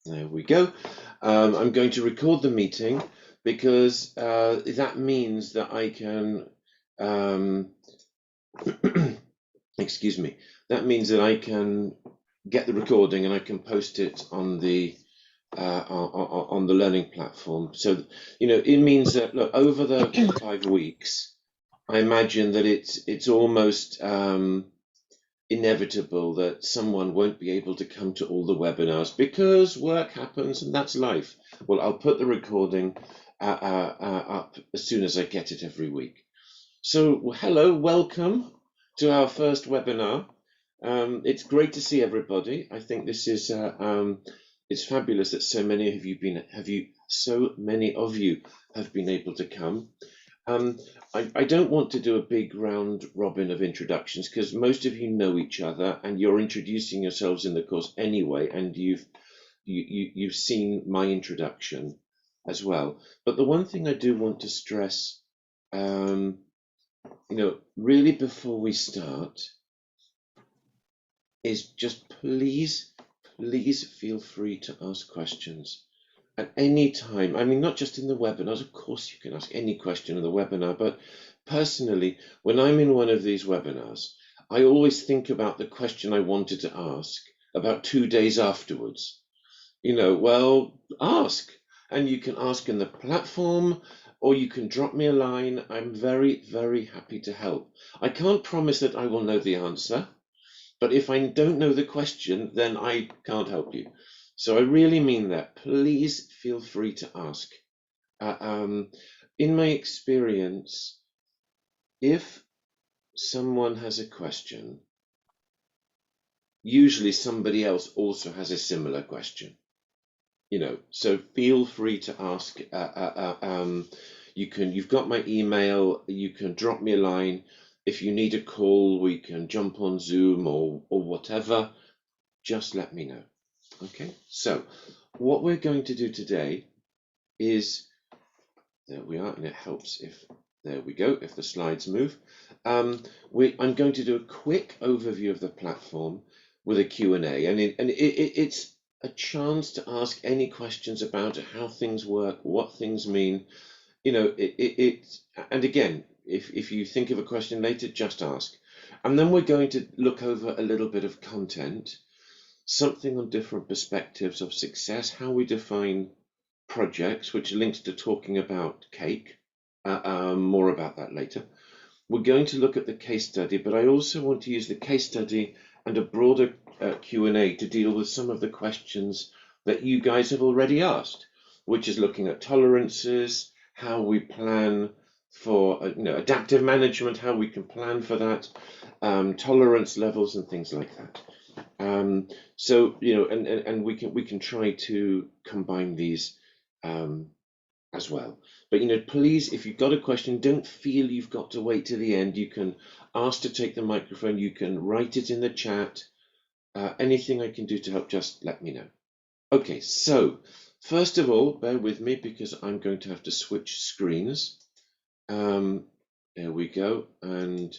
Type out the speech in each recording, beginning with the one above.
There we go. I'm going to record the meeting because that means that I can, excuse me, that means that I can get the recording and I can post it on the learning platform. So, it means that, look, over the 5 weeks, I imagine that it's almost inevitable that someone won't be able to come to all the webinars because work happens and that's life. Well, I'll put the recording up as soon as I get it every week. So, hello, welcome to our first webinar. It's great to see everybody. I think this is it's fabulous that so many of you have been able to come. I don't want to do a big round robin of introductions because most of you know each other and you're introducing yourselves in the course anyway, and you've seen my introduction as well. But the one thing I do want to stress, really before we start, is just please feel free to ask questions at any time. I mean, not just in the webinars, of course you can ask any question in the webinar, but personally, when I'm in one of these webinars, I always think about the question I wanted to ask about 2 days afterwards. Well, ask. And you can ask in the platform or you can drop me a line. I'm very, very happy to help. I can't promise that I will know the answer, but if I don't know the question, then I can't help you. So I really mean that. Please feel free to ask. In my experience, if someone has a question, usually somebody else also has a similar question. So feel free to ask. You've got my email. You can drop me a line. If you need a call, we can jump on Zoom or whatever. Just let me know. Okay, so what we're going to do today is, there we are, and it helps if, there we go, if the slides move. I'm going to do a quick overview of the platform with a Q&A, and it's a chance to ask any questions about how things work, what things mean. And again, if you think of a question later, just ask. And then we're going to look over a little bit of content, something on different perspectives of success, how we define projects, which links to talking about cake. More about that later. We're going to look at the case study, but I also want to use the case study and a broader Q&A to deal with some of the questions that you guys have already asked, which is looking at tolerances, how we plan for adaptive management, how we can plan for that, tolerance levels and things like that. So and we can try to combine these as well. But please, if you've got a question, don't feel you've got to wait to the end. You can ask to take the microphone. You can write it in the chat. Anything I can do to help, just let me know. Okay, so first of all, bear with me because I'm going to have to switch screens. There we go. And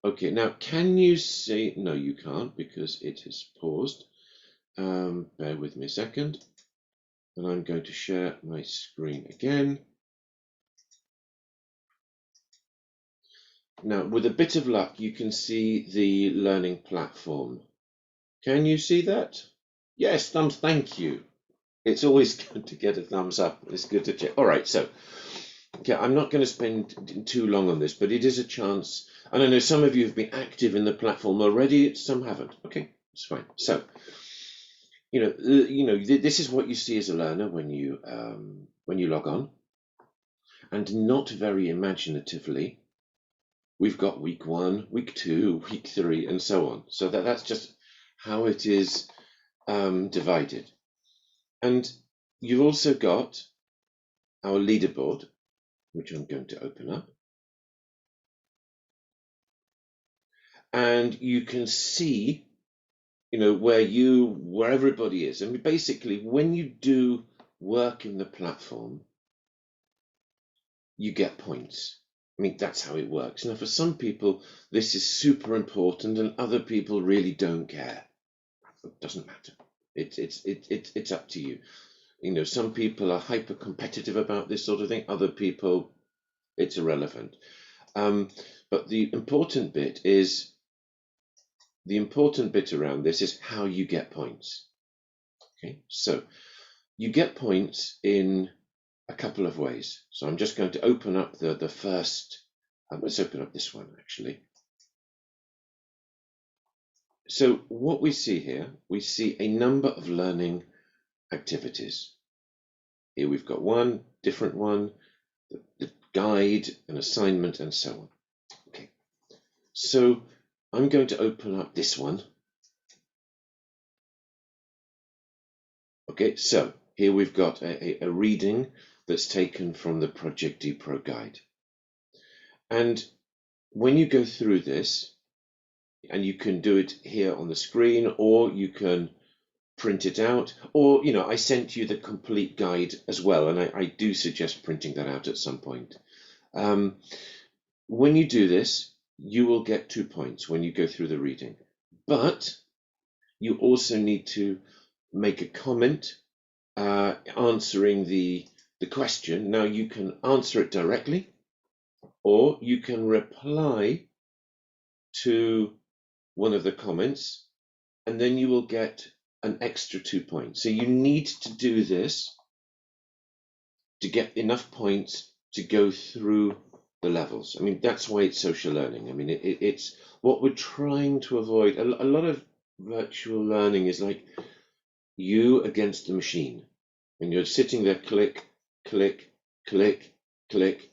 okay, now can you see? No, you can't because it has paused. Bear with me a second. And I'm going to share my screen again. Now, with a bit of luck, you can see the learning platform. Can you see that? Yes, thumbs, thank you. It's always good to get a thumbs up. It's good to check. All right, so, okay, I'm not going to spend too long on this, but it is a chance. And I know some of you have been active in the platform already, some haven't. Okay, it's fine. So, this is what you see as a learner when you log on. And not very imaginatively, we've got week 1, week 2, week 3, and so on. So that's just how it is divided. And you've also got our leaderboard, which I'm going to open up. And you can see, where everybody is. And basically, when you do work in the platform, you get points. I mean, that's how it works. Now, for some people, this is super important, and other people really don't care. It doesn't matter. It's up to you. You know, some people are hyper competitive about this sort of thing. Other people, it's irrelevant. But the important bit around this is how you get points. Okay, so you get points in a couple of ways. So I'm just going to open up the first. Let's open up this one actually. So what we see here, we see a number of learning activities. Here we've got one, different one, the guide, an assignment, and so on. Okay, so I'm going to open up this one. Okay, so here we've got a reading that's taken from the Project DPro guide. And when you go through this, and you can do it here on the screen, or you can print it out, or, you know, I sent you the complete guide as well, and I do suggest printing that out at some point. When you do this, you will get 2 points when you go through the reading, but you also need to make a comment answering the question. Now you can answer it directly, or you can reply to one of the comments, and then you will get an extra 2 points. So you need to do this to get enough points to go through the levels. I mean, that's why it's social learning. I mean, it's what we're trying to avoid. A lot of virtual learning is like you against the machine, and you're sitting there, click, click, click, click.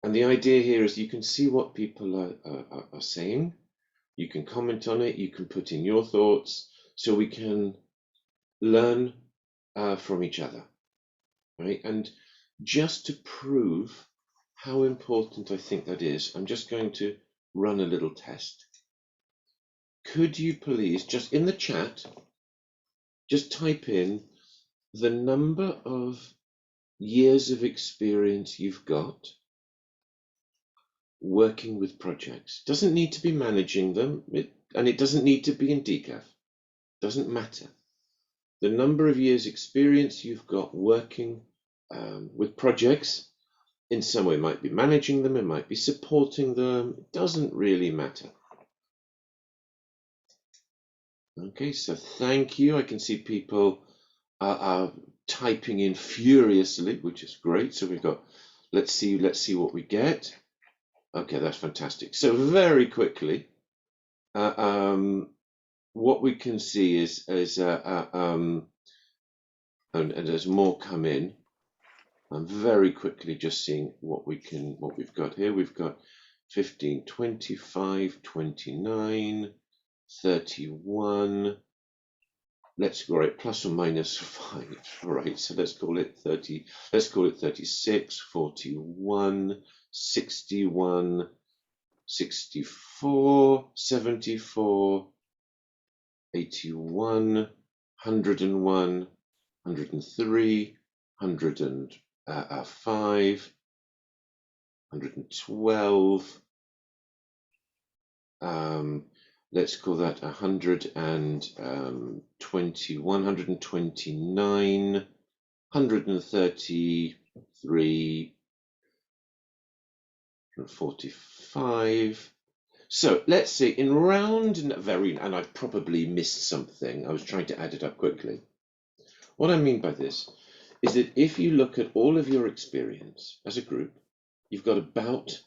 And the idea here is you can see what people are saying, you can comment on it, you can put in your thoughts, so we can learn from each other, right? And just to prove how important I think that is, I'm just going to run a little test. Could you please, just in the chat, just type in the number of years of experience you've got working with projects? Doesn't need to be managing them, and it doesn't need to be in decaf. Doesn't matter. The number of years experience you've got working with projects in some way. It might be managing them, it might be supporting them, it doesn't really matter. Okay, so thank you. I can see people are typing in furiously, which is great. So we've got, let's see what we get. Okay, that's fantastic. So very quickly, what we can see is and as more come in, I'm very quickly just seeing what we've got here. We've got 15, 25, 29, 31. Let's go right, plus or minus 5. All right, so let's call it 30. Let's call it 36, 41, 61, 64, 74, 81, 101, 103, 105, 112. Let's call that 120, 129, 133, 145. So let's see, in round, and I probably missed something. I was trying to add it up quickly. What I mean by this is that if you look at all of your experience as a group, you've got about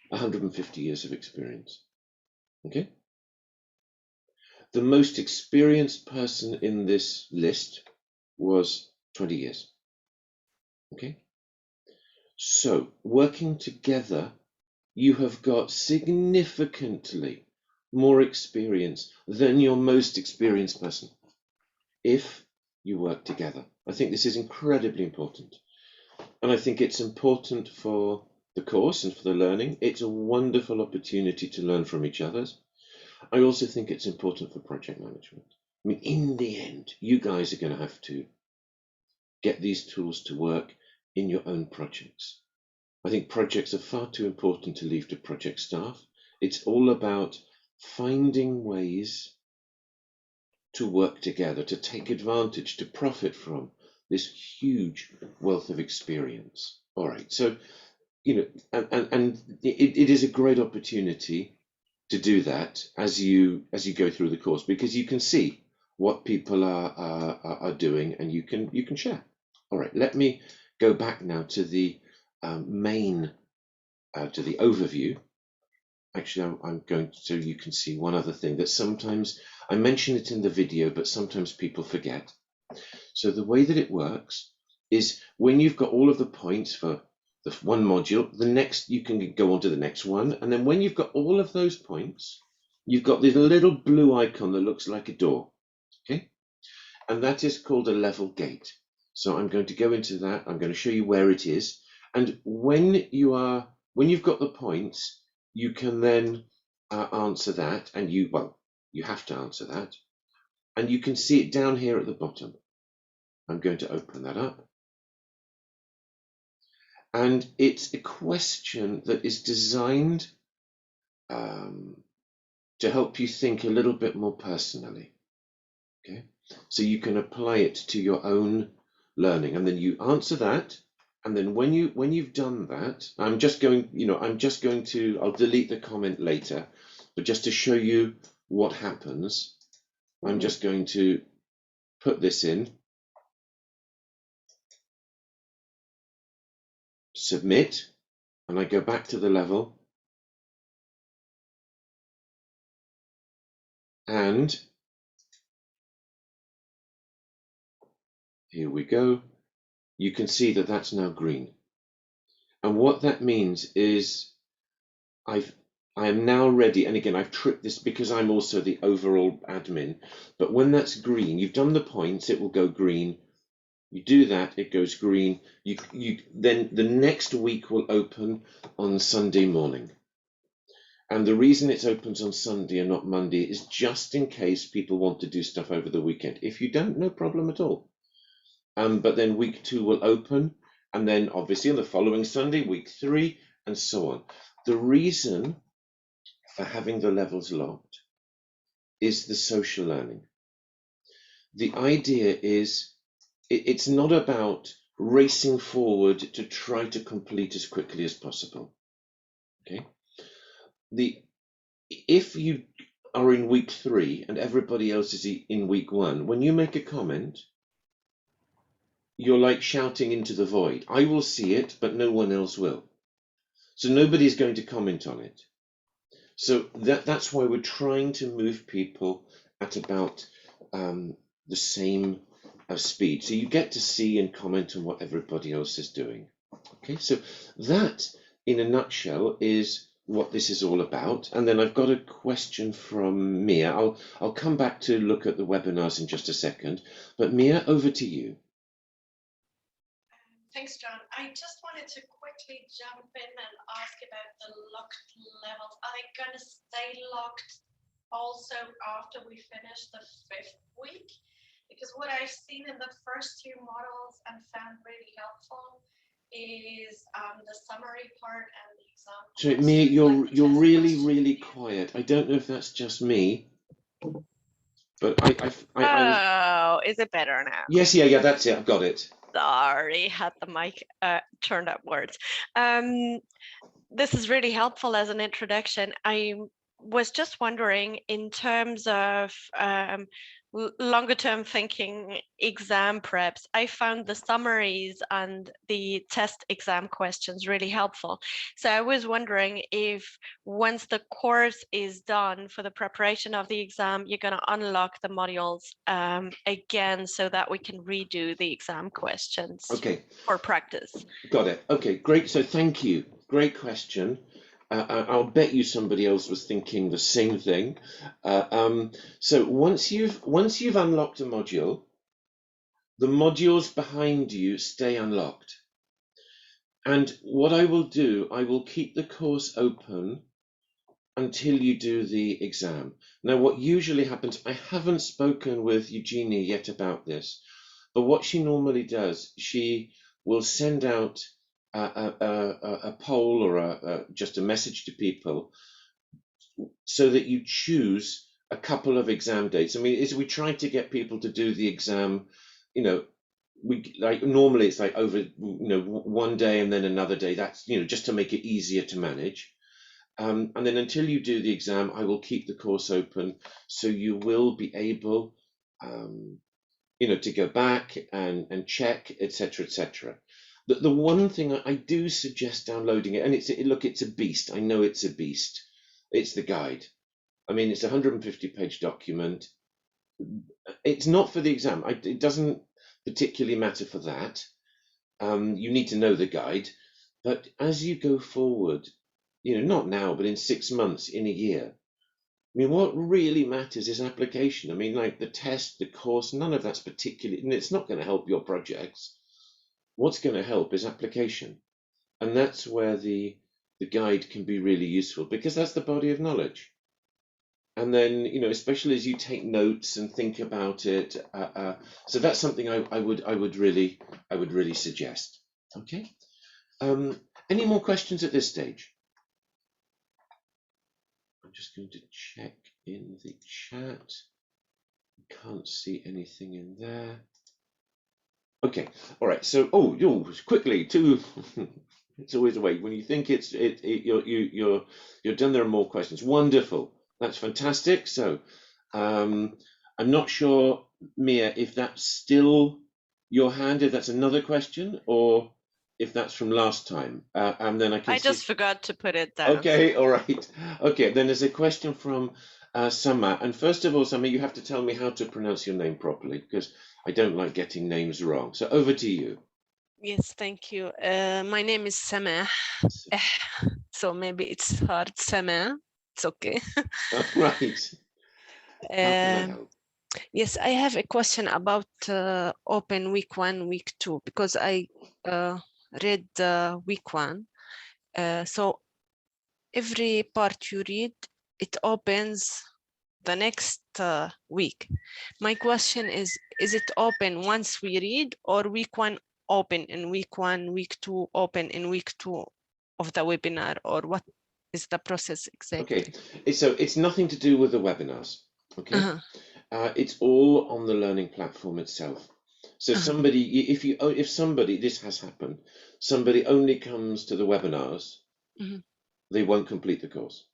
150 years of experience. Okay? The most experienced person in this list was 20 years. Okay? So, working together, you have got significantly more experience than your most experienced person if you work together. I think this is incredibly important. And I think it's important for the course and for the learning. It's a wonderful opportunity to learn from each other. I also think it's important for project management. I mean, in the end, you guys are going to have to get these tools to work in your own projects. I think projects are far too important to leave to project staff. It's all about finding ways to work together, to take advantage, to profit from this huge wealth of experience. All right, so and it is a great opportunity to do that as you go through the course, because you can see what people are doing, and you can share. All right, let me go back now to the main to the overview. Actually, I'm going to, so you can see one other thing that sometimes I mention it in the video, but sometimes people forget. So the way that it works is when you've got all of the points for the one module, the next you can go on to the next one, and then when you've got all of those points, you've got this little blue icon that looks like a door, okay? And that is called a level gate. So I'm going to go into that. I'm going to show you where it is, and when you've got the points, you can then answer that, and you have to answer that, and you can see it down here at the bottom. I'm going to open that up. And it's a question that is designed to help you think a little bit more personally. Okay, so you can apply it to your own learning, and then you answer that. And then when you've done that, I'm just going to, I'll delete the comment later, but just to show you what happens, I'm just going to put this in, submit, and I go back to the level, and here we go. You can see that that's now green. And what that means is I am now ready. And again, I've tricked this because I'm also the overall admin. But when that's green, you've done the points, it will go green. You do that, it goes green. Then the next week will open on Sunday morning. And the reason it opens on Sunday and not Monday is just in case people want to do stuff over the weekend. If you don't, no problem at all. But then week 2 will open, and then obviously on the following Sunday, week 3, and so on. The reason for having the levels locked is the social learning. The idea is it's not about racing forward to try to complete as quickly as possible. Okay. If you are in week 3 and everybody else is in week 1, when you make a comment, you're like shouting into the void. I will see it, but no one else will. So nobody's going to comment on it. So that's why we're trying to move people at about the same speed. So you get to see and comment on what everybody else is doing. Okay, so that in a nutshell is what this is all about. And then I've got a question from Mia. I'll come back to look at the webinars in just a second. But Mia, over to you. Thanks, John. I just wanted to quickly jump in and ask about the locked levels. Are they going to stay locked also after we finish the 5th week? Because what I've seen in the first 2 models and found really helpful is the summary part and the example. So Mia, you're really quiet. I don't know if that's just me, but Oh, is it better now? Yes, yeah, that's it. I've got it. Sorry, had the mic turned upwards. This is really helpful as an introduction. I was just wondering, in terms of longer term thinking, exam preps, I found the summaries and the test exam questions really helpful. So I was wondering if once the course is done for the preparation of the exam, you're going to unlock the modules again so that we can redo the exam questions for practice. Got it. Okay, great. So thank you. Great question. I'll bet you somebody else was thinking the same thing. So once you've unlocked a module, the modules behind you stay unlocked. And what I will do, I will keep the course open until you do the exam. Now, what usually happens, I haven't spoken with Eugenia yet about this, but what she normally does, she will send out a poll or just a message to people so that you choose a couple of exam dates. I mean, is we try to get people to do the exam, you know, we like normally it's like over, one day and then another day. That's, just to make it easier to manage. And then until you do the exam, I will keep the course open, so you will be able, to go back and check, etc., etc. The one thing I do suggest downloading it, and it's a beast. I know it's a beast. It's the guide. I mean, it's a 150-page document. It's not for the exam. It doesn't particularly matter for that. You need to know the guide, but as you go forward, not now, but in 6 months, in a year, I mean, what really matters is application. I mean, like the test, the course, none of that's particularly, and it's not going to help your projects. What's going to help is application. And that's where the guide can be really useful, because that's the body of knowledge. And then, especially as you take notes and think about it. So that's something I would really suggest. Okay. Any more questions at this stage? I'm just going to check in the chat. Can't see anything in there. Okay. All right. So, quickly too. It's always a way when you think you're done. There are more questions. Wonderful. That's fantastic. So, I'm not sure, Mia, if that's still your hand, if that's another question, or if that's from last time. And then I just forgot to put it down. Okay, all right. Okay, then there's a question from Sama. And first of all, Sama, you have to tell me how to pronounce your name properly, because I don't like getting names wrong. So over to you. Yes, thank you. My name is Sama. So maybe it's hard, Sama. It's okay. Right. How can I help? Yes, I have a question about open week 1, week 2, because I read week 1. So every part you read, it opens the next week. My question is it open once we read, or week 1 open in week 1, week 2 open in week 2 of the webinar, or what is the process exactly? Okay, so it's nothing to do with the webinars. Okay, it's all on the learning platform itself. So somebody, if somebody, this has happened, somebody only comes to the webinars, they won't complete the course.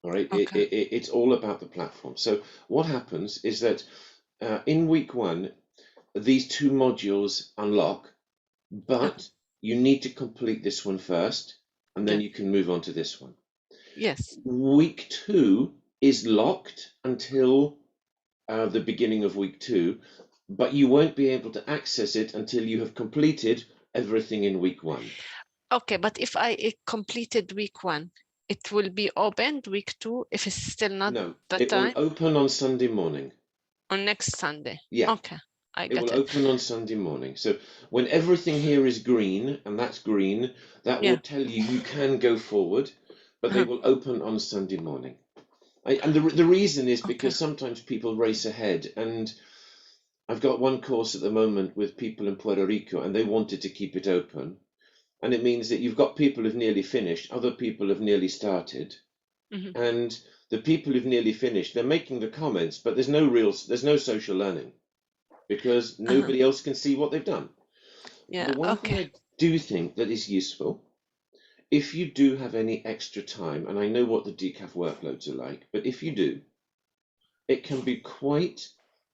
All right, it's all about the platform. So what happens is that in week 1, these 2 modules unlock, but you need to complete this one first, and then you can move on to this one. Yes. Week 2 is locked until the beginning of week 2, but you won't be able to access it until you have completed everything in week 1. Okay, but if I completed week 1, it will be opened week 2 if it's still not the time? It will open on Sunday morning. On next Sunday? Yeah. Okay, I It got will it. open on Sunday morning. So when everything here is green, and that's green, that will tell you can go forward, but they will open on Sunday morning. And the reason is because sometimes people race ahead, and I've got one course at the moment with people in Puerto Rico, and they wanted to keep it open. And it means that you've got people who've nearly finished, other people have nearly started, and the people who've nearly finished, they're making the comments, but there's no social learning, because nobody else can see what they've done. The one thing I do think that is useful, if you do have any extra time, and I know what the decaf workloads are like, but if you do, it can be quite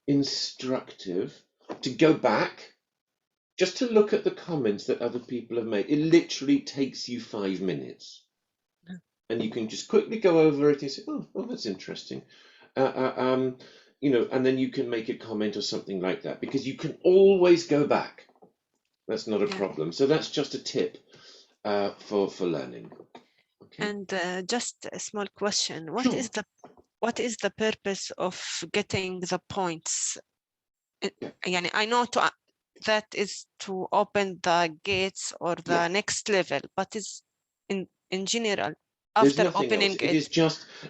instructive to go back just to look at the comments that other people have made. It literally takes you 5 minutes. And you can just quickly go over it and say, oh, that's interesting. And then you can make a comment or something like that, because you can always go back. That's not a problem. So that's just a tip for learning. Okay. And just a small question. What is the purpose of getting the points? I know that is to open the gates or the next level, but is in general after opening it.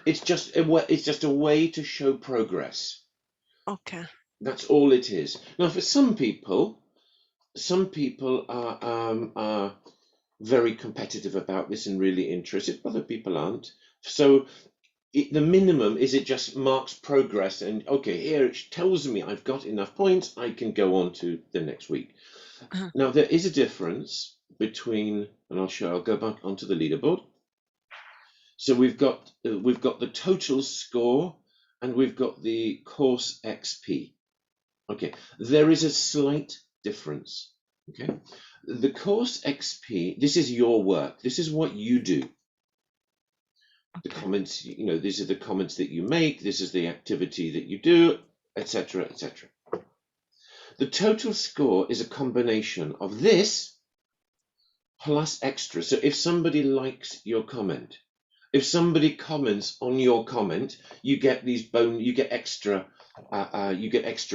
It's just a way to show progress. Okay. That's all it is. Now, for some people are very competitive about this and really interested. Other people aren't. So the minimum is it just marks progress and okay, here it tells me I've got enough points, I can go on to the next week. Now there is a difference between, and I'll go back onto the leaderboard. So we've got the total score and we've got the course XP. Okay, there is a slight difference. Okay, the course XP, this is your work, this is what you do. The comments, these are the comments that you make, this is the activity that you do, etc., etc. The total score is a combination of this plus extra. So if somebody likes your comment, if somebody comments on your comment, you get extra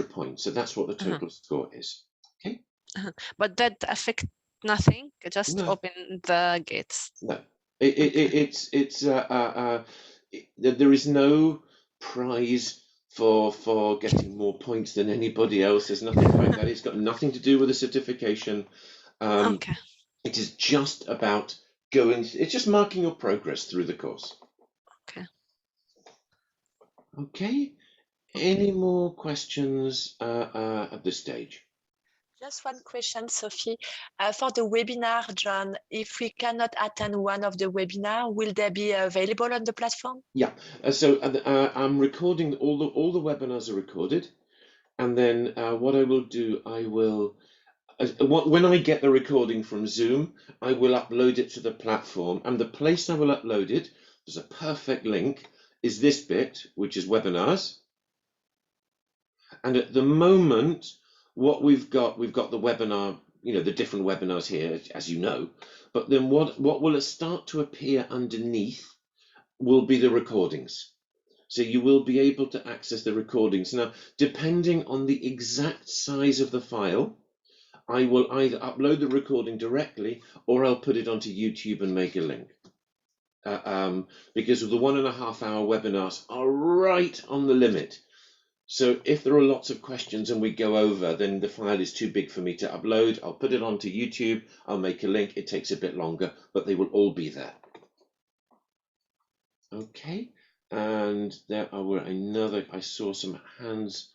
points. So that's what the total score is. Okay. But that affects nothing. Just open the gates. No. There is no prize for getting more points than anybody else. There's nothing like that. It's got nothing to do with a certification. Okay. It is just about it's just marking your progress through the course. Okay. Okay. Any more questions at this stage? Just one question, Sophie. For the webinar, John, if we cannot attend one of the webinar, will they be available on the platform? Yeah. So I'm recording all the webinars are recorded, and then what I will do, when I get the recording from Zoom, I will upload it to the platform, and the place I will upload it, there's a perfect link, is this bit, which is webinars. And at the moment, what we've got the webinar, the different webinars here, as you know, but then what will start to appear underneath will be the recordings. So you will be able to access the recordings. Now, depending on the exact size of the file, I will either upload the recording directly or I'll put it onto YouTube and make a link. Because the 1.5 hour webinars are right on the limit. So if there are lots of questions and we go over, then the file is too big for me to upload. I'll put it onto YouTube. I'll make a link. It takes a bit longer, but they will all be there. Okay. And there were I saw some hands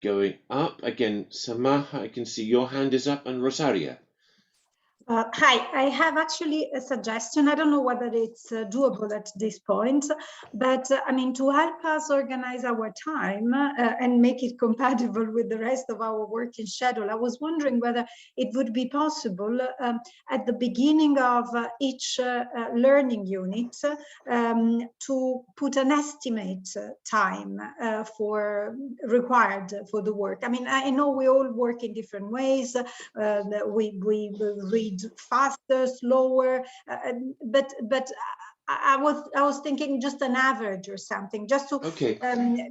going up. Again, Samaha, I can see your hand is up, and Rosaria. Hi, I have actually a suggestion. I don't know whether it's doable at this point, but I mean, to help us organize our time and make it compatible with the rest of our working schedule, I was wondering whether it would be possible at the beginning of each learning unit to put an estimate time required for the work. I mean, I know we all work in different ways. We read faster, slower, but I was thinking just an average or something, just to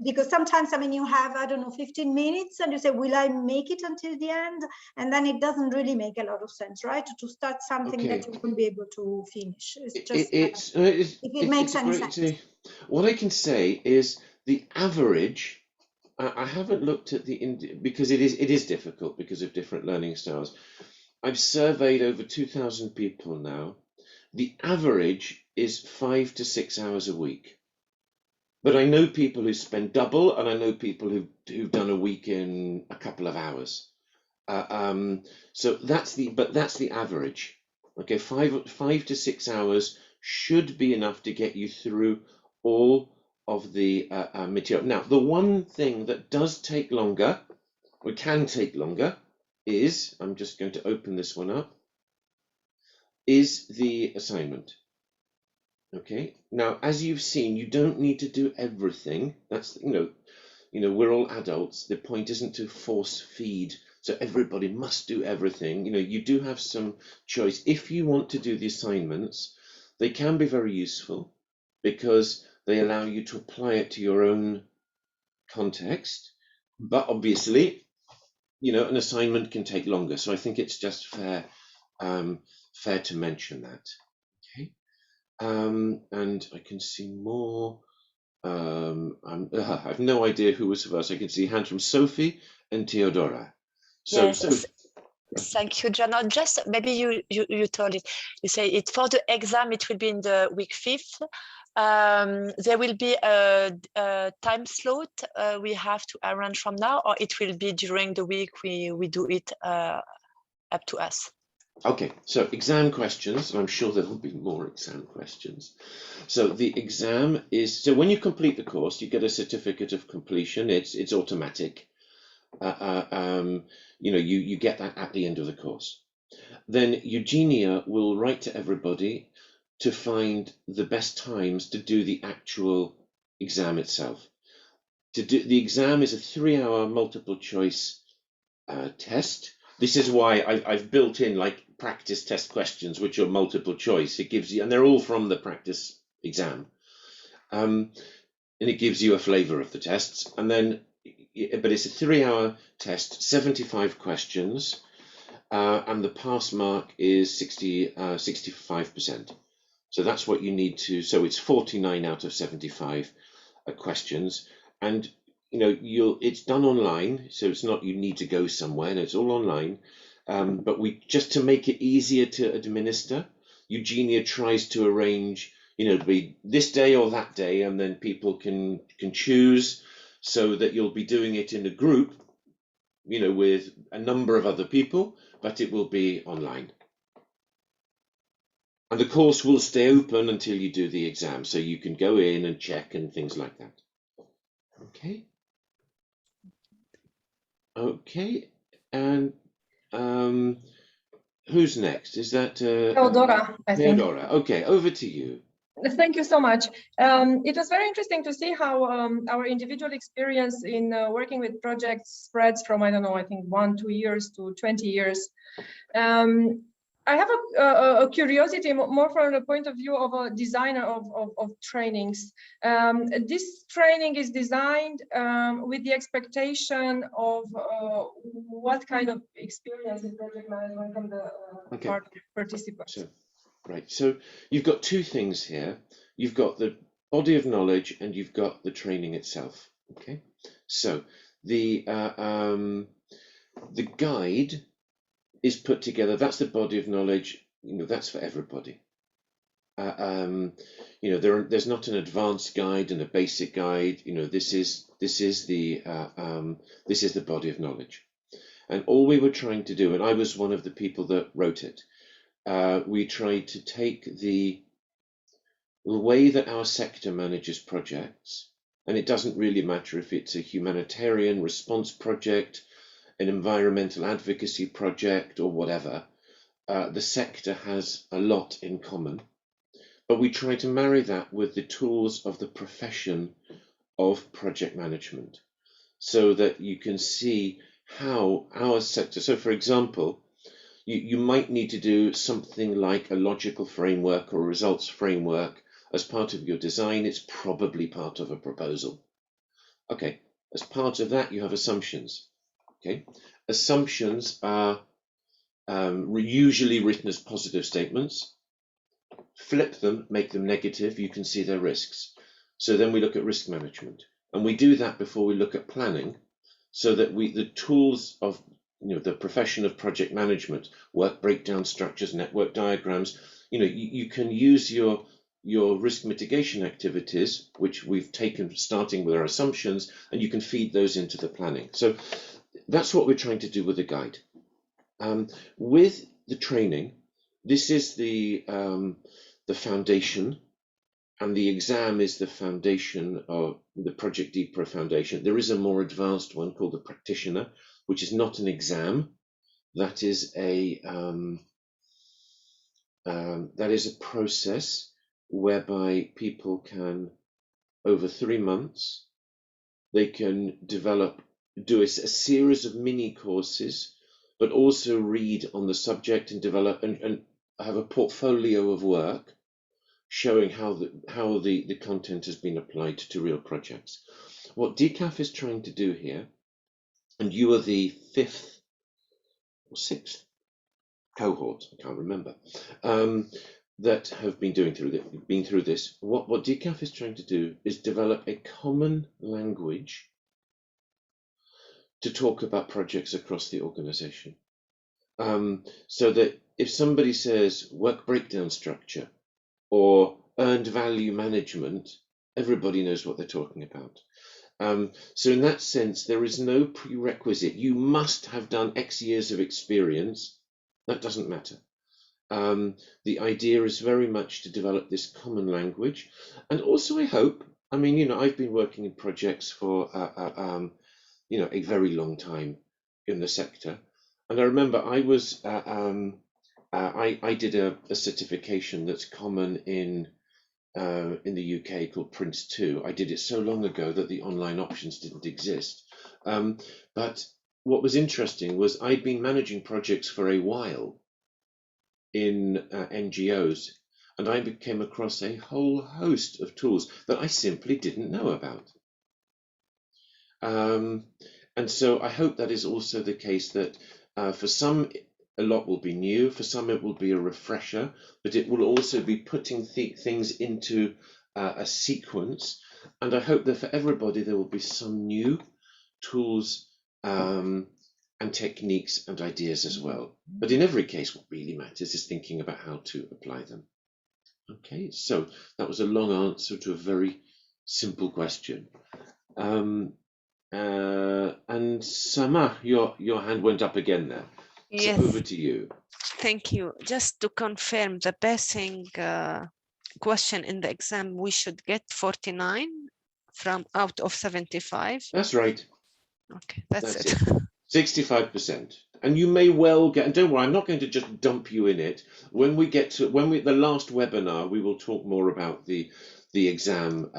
because sometimes, I mean, you have, I don't know, 15 minutes and you say, will I make it until the end? And then it doesn't really make a lot of sense, right? To start something that you won't be able to finish. It's just if it makes any sense. What I can say is the average. I haven't looked at because it is difficult because of different learning styles. I've surveyed over 2,000 people now. The average is 5 to 6 hours a week. But I know people who spend double, and I know people who've done a week in a couple of hours. So that's the average. Okay, 5 to 6 hours should be enough to get you through all of the material. Now, the one thing that does take longer, or can take longer, is, I'm just going to open this one up, is the assignment. Okay, now as you've seen, you don't need to do everything. That's, we're all adults. The point isn't to force feed, so everybody must do everything. You do have some choice. If you want to do the assignments, they can be very useful because they allow you to apply it to your own context, but obviously, an assignment can take longer. So I think it's just fair to mention that. Okay. And I can see more. I have no idea who was first. I can see hands from Sophie and Theodora. So, yes. Thank you, John. Just maybe you told it. You say it for the exam, it will be in the week 5th. there will be a time slot we have to arrange from now, or it will be during the week we do it up to us? Okay, so exam questions, and I'm sure there will be more exam questions. So the exam is, so when you complete the course, you get a certificate of completion. It's automatic. You know, you get that at the end of the course. Then Eugenia will write to everybody to find the best times to do the actual exam itself. The exam is a 3-hour multiple choice test. This is why I've built in like practice test questions, which are multiple choice. It gives you, and they're all from the practice exam, and it gives you a flavor of the tests. And then, but it's a 3-hour test, 75 questions, and the pass mark is 65%. So that's what you need to. So it's 49 out of 75 questions, and you know, it's done online, so it's not you need to go somewhere, and it's all online. But we, just to make it easier to administer, Eugenia tries to arrange, you know, to be this day or that day, and then people can choose, so that you'll be doing it in a group, you know, with a number of other people, but it will be online. And the course will stay open until you do the exam, so you can go in and check and things like that. Okay. Okay, and who's next? Is that Theodora, I think. Theodora? Okay, over to you. Thank you so much. It was very interesting to see how our individual experience in working with projects spreads from, I don't know, I think 1-2 years to 20 years. I have a curiosity more from the point of view of a designer of trainings. This training is designed with the expectation of what kind of experience in project management from the participants. So, right, so you've got two things here. You've got the body of knowledge and you've got the training itself. Okay, so the guide is put together. That's the body of knowledge. You know, that's for everybody. You know, there's not an advanced guide and a basic guide. You know, this is the body of knowledge. And all we were trying to do, and I was one of the people that wrote it, we tried to take the way that our sector manages projects, and it doesn't really matter if it's a humanitarian response project, an environmental advocacy project, or whatever, the sector has a lot in common. But we try to marry that with the tools of the profession of project management, so that you can see how our sector, so for example, you might need to do something like a logical framework or a results framework as part of your design. It's probably part of a proposal. Okay, as part of that, you have assumptions. Okay, assumptions are usually written as positive statements. Flip them, make them negative, you can see their risks. So then we look at risk management, and we do that before we look at planning, so that the tools of the profession of project management, work breakdown structures, network diagrams, you can use your risk mitigation activities, which we've taken starting with our assumptions, and you can feed those into the planning. So that's what we're trying to do with the guide. With the training, this is the foundation, and the exam is the foundation of the Project Deeper foundation. There is a more advanced one called the practitioner, which is not an exam. That is a process whereby people can, over 3 months, they can do a series of mini courses, but also read on the subject and develop and have a portfolio of work showing how the content has been applied to real projects. What DCAF is trying to do here, and you are the 5th or 6th cohort, I can't remember, that have been through this. What DCAF is trying to do is develop a common language to talk about projects across the organization. So that if somebody says work breakdown structure or earned value management, everybody knows what they're talking about. So in that sense, there is no prerequisite. You must have done X years of experience. That doesn't matter. The idea is very much to develop this common language. And also, I hope, I mean, you know, I've been working in projects for, you know, a very long time in the sector. And I remember I was, I did a certification that's common in the UK called Prince 2. I did it so long ago that the online options didn't exist. But what was interesting was I'd been managing projects for a while in NGOs, and I came across a whole host of tools that I simply didn't know about. And so I hope that is also the case, that for some, a lot will be new, for some it will be a refresher, but it will also be putting things into a sequence. And I hope that for everybody there will be some new tools and techniques and ideas as well. But in every case, what really matters is thinking about how to apply them. Okay, so that was a long answer to a very simple question. And Sama, your hand went up again there. Yes. So over to you. Thank you. Just to confirm, the passing question in the exam, we should get 49 from out of 75. That's right. Okay, that's it. 65%. And you may well get, and don't worry, I'm not going to just dump you in it. When we get to the last webinar, we will talk more about the exam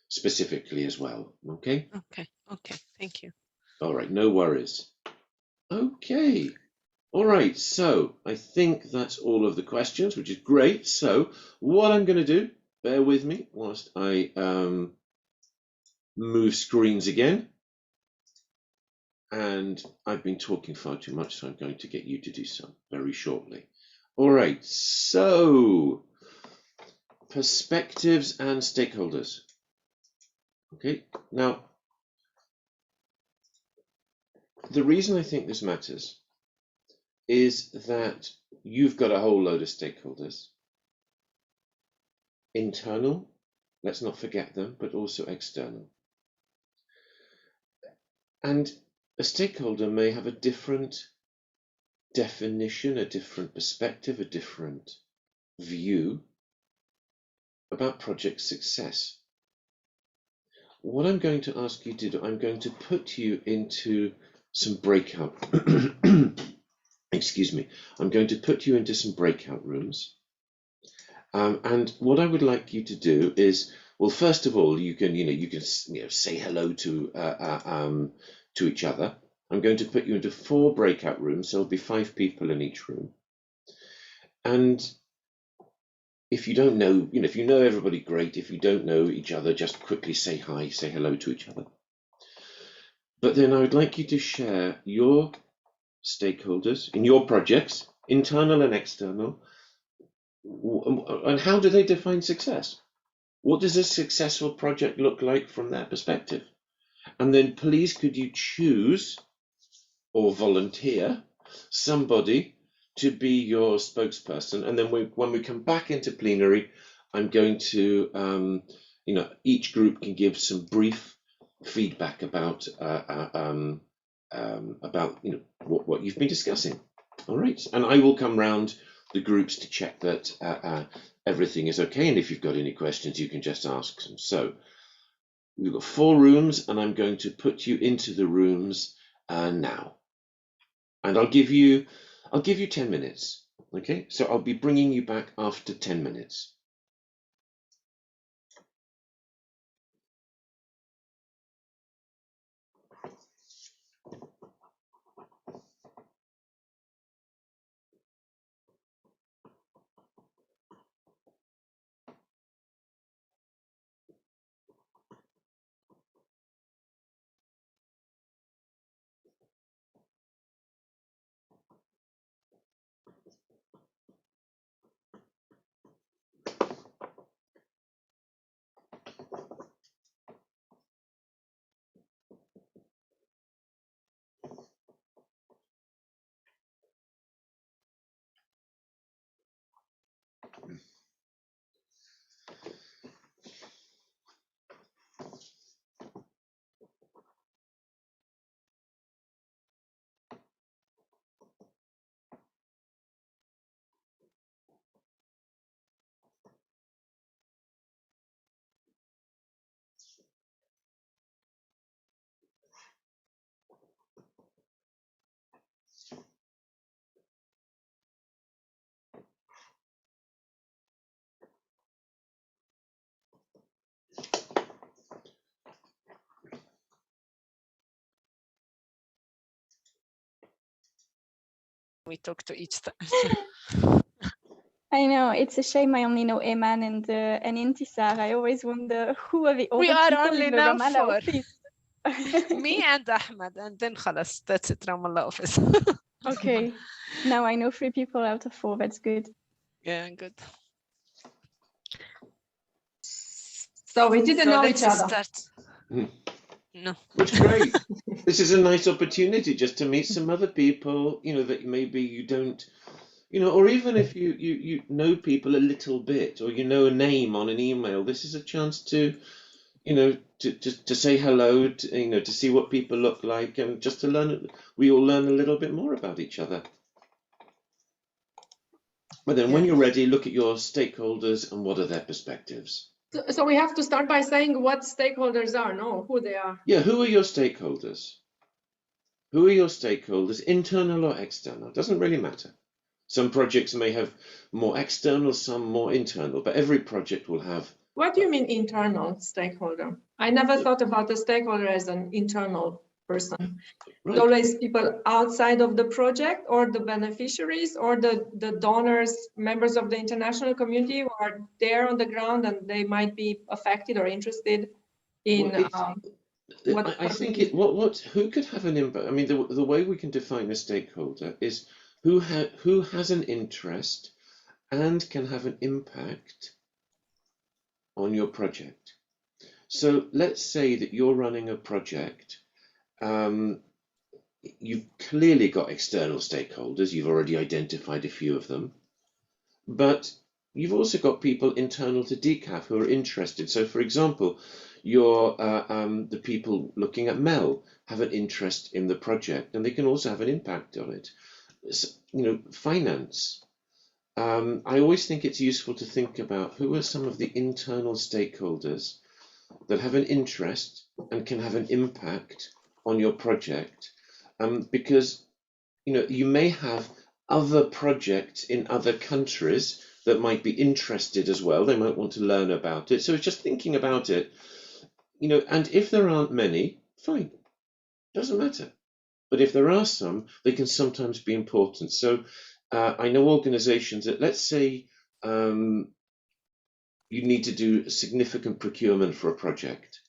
specifically as well. Okay. Okay. Thank you. All right. No worries. Okay. All right. So I think that's all of the questions, which is great. So what I'm going to do, bear with me whilst I move screens again. And I've been talking far too much, so I'm going to get you to do so very shortly. All right, so perspectives and stakeholders. Okay, now the reason I think this matters is that you've got a whole load of stakeholders. Internal, let's not forget them, but also external. And a stakeholder may have a different definition, a different perspective, a different view about project success. What I'm going to ask you to do, I'm going to put you into some breakout, excuse me, I'm going to put you into some breakout rooms. And what I would like you to do is, well, first of all, you can say hello to each other. I'm going to put you into 4 breakout rooms. So there'll be 5 people in each room. And if you don't know, if you know everybody, great. If you don't know each other, just quickly say hi, say hello to each other. But then I would like you to share your stakeholders in your projects, internal and external, and how do they define success? What does a successful project look like from their perspective? And then please could you choose or volunteer somebody to be your spokesperson, and then when we come back into plenary, I'm going to, each group can give some brief feedback about what you've been discussing. All right, and I will come round the groups to check that everything is okay, and if you've got any questions, you can just ask them. So we've got 4 rooms, and I'm going to put you into the rooms now. And I'll give you 10 minutes. Okay, so I'll be bringing you back after 10 minutes. we talk to each time. I know, it's a shame I only know Eman and Intisar. I always wonder who are the other We are people only in the now Ramallah 4. office. Me and Ahmed, and then خلاص, that's it, Ramallah office. Okay, now I know 3 people out of 4. That's good. Yeah, good. So we didn't know each let's other. start. No. Which is great. This is a nice opportunity just to meet some other people, you know, that maybe you don't, you know, or even if you know people a little bit, or you know a name on an email, this is a chance to, you know, to say hello, to, you know, to see what people look like, and just to learn. We all learn a little bit more about each other. But then, when you're ready, look at your stakeholders and what are their perspectives. So we have to start by saying what stakeholders are, no, who they are. Yeah, who are your stakeholders? Who are your stakeholders, internal or external? Doesn't really matter. Some projects may have more external, some more internal, but every project will have. What do you mean internal stakeholder? I never thought about the stakeholder as an internal person. Right. Always people outside of the project, or the beneficiaries, or the donors, members of the international community who are there on the ground and they might be affected or interested in I think who could have an impact. I mean, the way we can define a stakeholder is who has an interest and can have an impact on your project. So let's say that you're running a project. You've clearly got external stakeholders. You've already identified a few of them, but you've also got people internal to DCAF who are interested. So, for example, the people looking at MEL have an interest in the project, and they can also have an impact on it. So, you know, finance. I always think it's useful to think about who are some of the internal stakeholders that have an interest and can have an impact on your project, because you know you may have other projects in other countries that might be interested as well. They might want to learn about it. So it's just thinking about it, you know. And if there aren't many, fine, doesn't matter. But if there are some, they can sometimes be important. So I know organizations that, let's say, you need to do significant procurement for a project.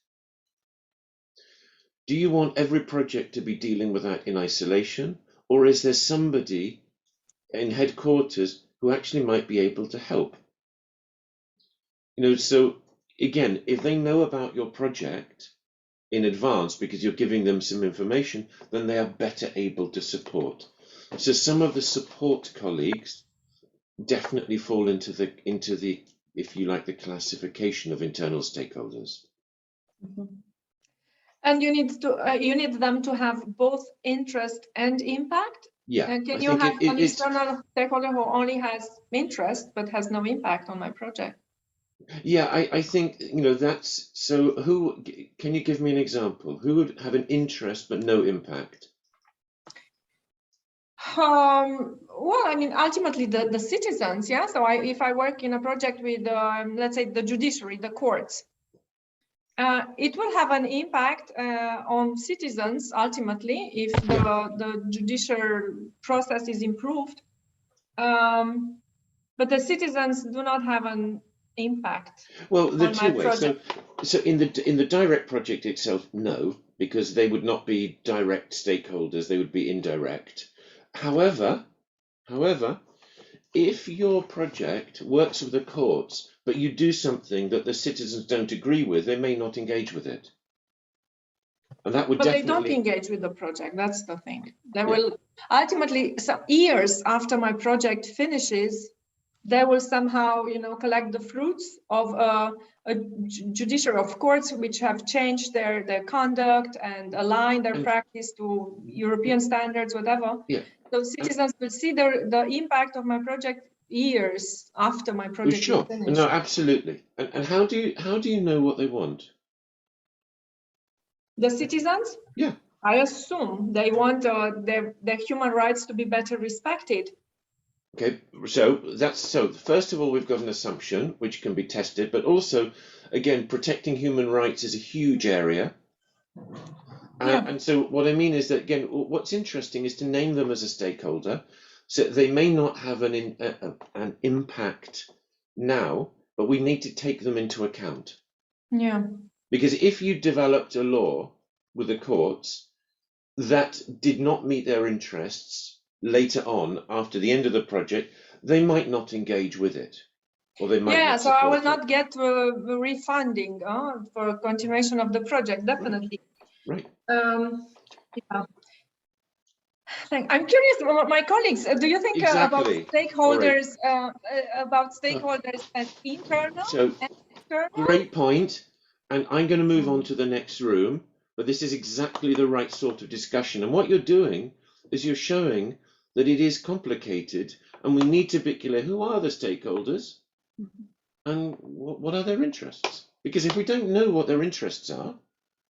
Do you want every project to be dealing with that in isolation, or is there somebody in headquarters who actually might be able to help? You know, so again, if they know about your project in advance because you're giving them some information, then they are better able to support. So some of the support colleagues definitely fall into the if you like, the classification of internal stakeholders. Mm-hmm. And you need them to have both interest and impact. Yeah. And can you have an external stakeholder who only has interest but has no impact on my project? Yeah, I think, you know, that's so. Who can you give me an example? Who would have an interest but no impact? Well, I mean, ultimately the citizens, yeah. So if I work in a project with, let's say, the judiciary, the courts, it will have an impact on citizens ultimately if the judicial process is improved. But the citizens do not have an impact. Well, the two ways. So in the direct project itself, no, because they would not be direct stakeholders; they would be indirect. However, if your project works with the courts, but you do something that the citizens don't agree with, they may not engage with it. And that would definitely... But they don't engage with the project, that's the thing. They will ultimately, some years after my project finishes, they will somehow, you know, collect the fruits of a judiciary of courts which have changed their conduct and aligned their practice to European standards, whatever. Yeah. So citizens will see the impact of my project years after my project is finished. No, absolutely. And how do you know what they want? The citizens? Yeah. I assume they want their human rights to be better respected. Okay, so first of all, we've got an assumption which can be tested, but also, again, protecting human rights is a huge area. And so what I mean is that, again, what's interesting is to name them as a stakeholder, So they may not have an impact now, but we need to take them into account. Yeah. Because if you developed a law with the courts that did not meet their interests later on, after the end of the project, they might not engage with it, or they might Yeah, not so I will support it. not get refunding for continuation of the project, definitely. Right. Yeah. I'm curious, my colleagues, do you think about Exactly. stakeholders, Right. as internal So, and external? great point. And I'm going to move on to the next room, but this is exactly the right sort of discussion. And what you're doing is you're showing that it is complicated, and we need to be clear who are the stakeholders and what are their interests. Because if we don't know what their interests are,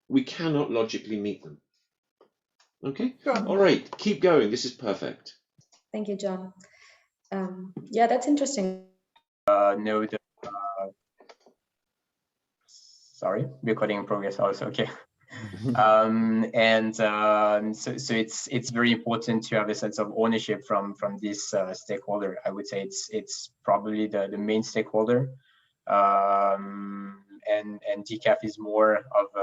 we cannot logically meet them. Okay? Sure. All right, keep going. This is perfect. Thank you, John. Yeah, that's interesting. Know the sorry, recording in progress also. Okay. So it's very important to have a sense of ownership from this stakeholder. I would say it's probably the main stakeholder, and DCAF is more of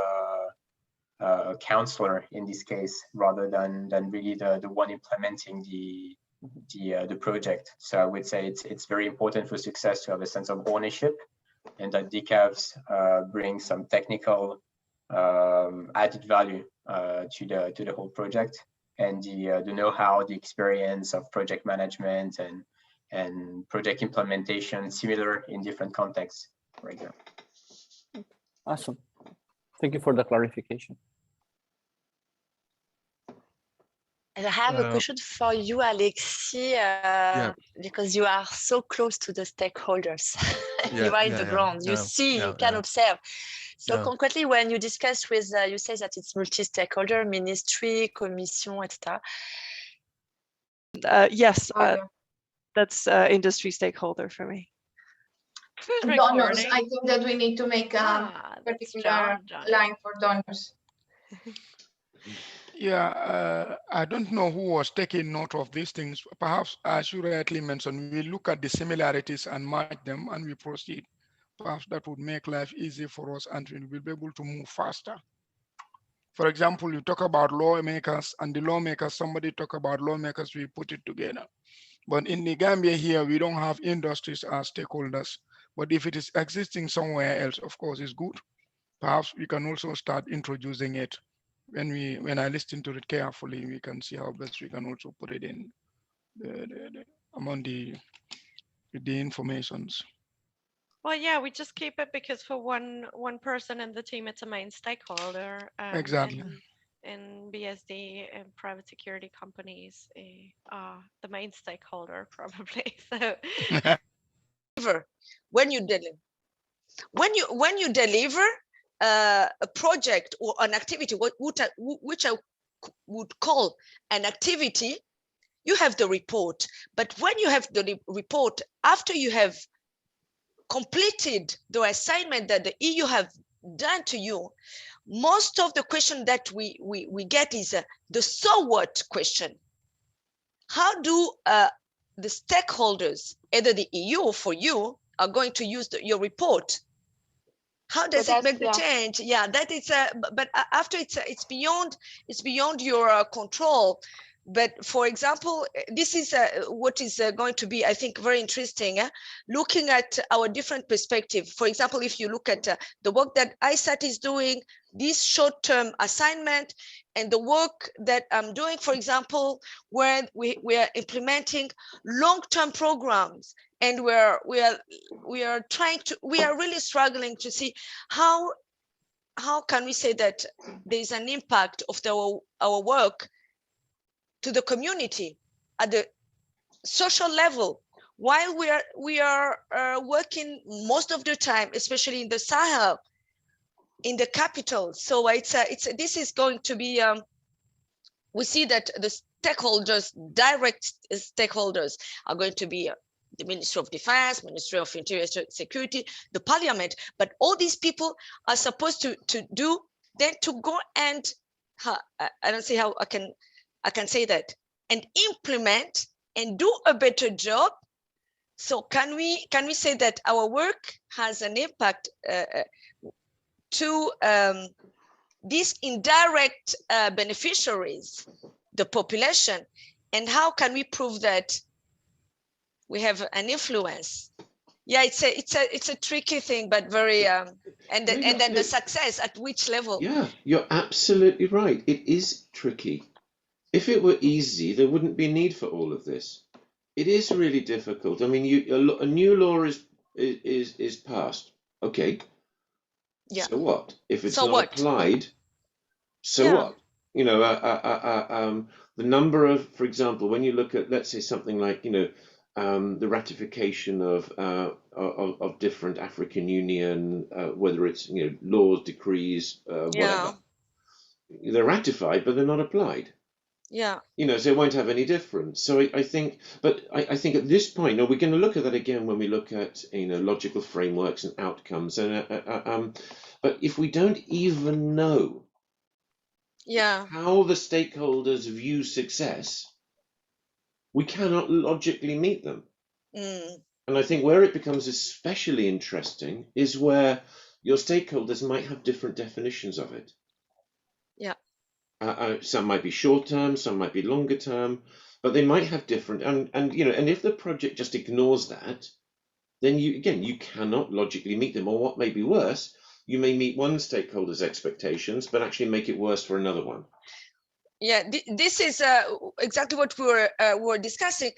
a counselor in this case rather than really the one implementing the project. So I would say it's very important for success to have a sense of ownership, and that DCAFs bring some technical added value to the whole project, and the know-how, the experience of project management and project implementation similar in different contexts right there. Awesome. Thank you for the clarification. And I have a question for you, Alexis, because you are so close to the stakeholders. You are in the ground, you see, you can observe. So concretely, when you discuss with, you say that it's multi-stakeholder, ministry, commission, etc. Yes, that's industry stakeholder for me. Donors. I think that we need to make a particular line for donors. Yeah, I don't know who was taking note of these things. Perhaps, as you rightly mentioned, we look at the similarities and match them and we proceed. Perhaps that would make life easy for us and we will be able to move faster. For example, you talk about lawmakers and the lawmakers, somebody talk about lawmakers, we put it together. But in the Gambia here, we don't have industries as stakeholders. But if it is existing somewhere else, of course, it's good. Perhaps we can also start introducing it. When I listen to it carefully, we can see how best we can also put it in among the informations. Well, yeah, we just keep it because for one person in the team, it's a main stakeholder. Exactly. In BSD and private security companies are the main stakeholder probably. So when you deliver a project or an activity, which I would call an activity, you have the report. But when you have the report, after you have completed the assignment that the EU have done to you, most of the question that we get is the so what question. How do the stakeholders, either the EU or for you, are going to use your report? How does it make the change? Yeah, that is. But after it's beyond your control. But for example, this is what is going to be, I think, very interesting. Looking at our different perspective. For example, if you look at the work that ISAT is doing, this short-term assignment, and the work that I'm doing, for example, where we are implementing long-term programs. And we are really struggling to see how can we say that there is an impact of our work to the community at the social level, while we are working most of the time, especially in the Sahel, in the capital. So this is going to be. We see that the stakeholders, direct stakeholders, are going to be the Ministry of Defense, Ministry of Interior Security, the Parliament, but all these people are supposed to do then to go and I don't see how I can say that, and implement and do a better job. So can we say that our work has an impact to these indirect beneficiaries, the population, and how can we prove that we have an influence? Yeah, it's a tricky thing, but very and then the success at which level? Yeah, you're absolutely right. It is tricky. If it were easy, there wouldn't be a need for all of this. It is really difficult. I mean, a new law is passed. Okay. Yeah. So what? If it's So not what? applied, so Yeah. what? You know, the number of, for example, when you look at, let's say, something like, you know, the ratification of different African Union, whether it's, you know, laws, decrees, whatever, they're ratified, but they're not applied. Yeah. You know, so it won't have any difference. So I think, but I think at this point, now we're going to look at that again when we look at, you know, logical frameworks and outcomes. And but if we don't even know how the stakeholders view success, we cannot logically meet them. And I think where it becomes especially interesting is where your stakeholders might have different definitions of it. Yeah. Some might be short term, some might be longer term, but they might have different. And you know, and if the project just ignores that, then you cannot logically meet them. Or what may be worse, you may meet one stakeholder's expectations, but actually make it worse for another one. Yeah, this is exactly what we were discussing.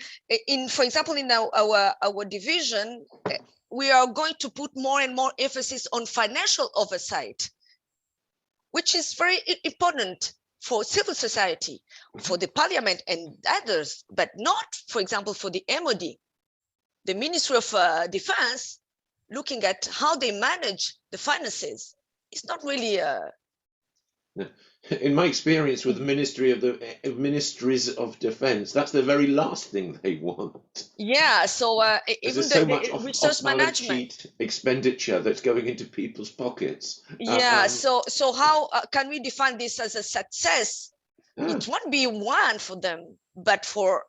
For example, in our division, we are going to put more and more emphasis on financial oversight, which is very important for civil society, for the parliament and others, but not, for example, for the MOD. The Ministry of Defense, looking at how they manage the finances, it's not really in my experience with the Ministries of Defense, that's the very last thing they want. Yeah, so even so much resource management sheet expenditure that's going into people's pockets. Yeah, so how can we define this as a success? It won't be one for them, but for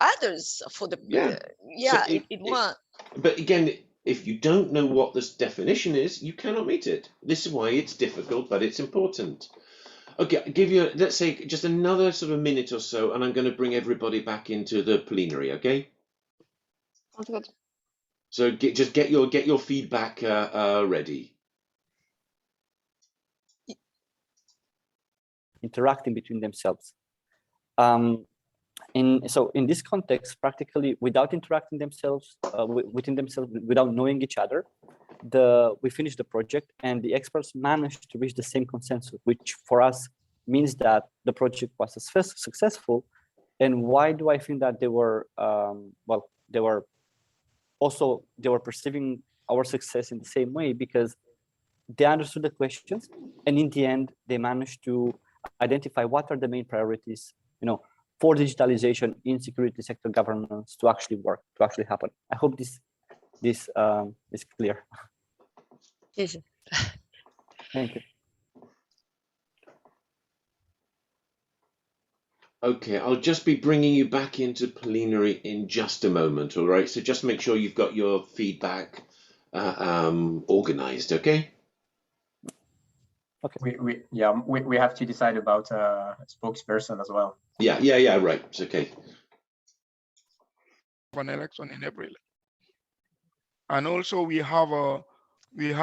others, for the it won't. But again, if you don't know what this definition is, you cannot meet it. This is why it's difficult, but it's important. Okay, I'll give you, let's say, just another sort of minute or so, and I'm going to bring everybody back into the plenary, okay? Sounds good. So just get your feedback ready. Interacting between themselves. So in this context, practically without interacting themselves within themselves, without knowing each other, we finished the project and the experts managed to reach the same consensus, which for us means that the project was successful. And why do I think that they were they were perceiving our success in the same way? Because they understood the questions, and in the end they managed to identify what are the main priorities, you know, for digitalization in security sector governance to actually work, to actually happen. I hope this is clear. Yes. Thank you. Okay, I'll just be bringing you back into plenary in just a moment, all right? So just make sure you've got your feedback organized, okay? Okay. We have to decide about a spokesperson as well. Yeah, right. It's okay. An election in April, and also we have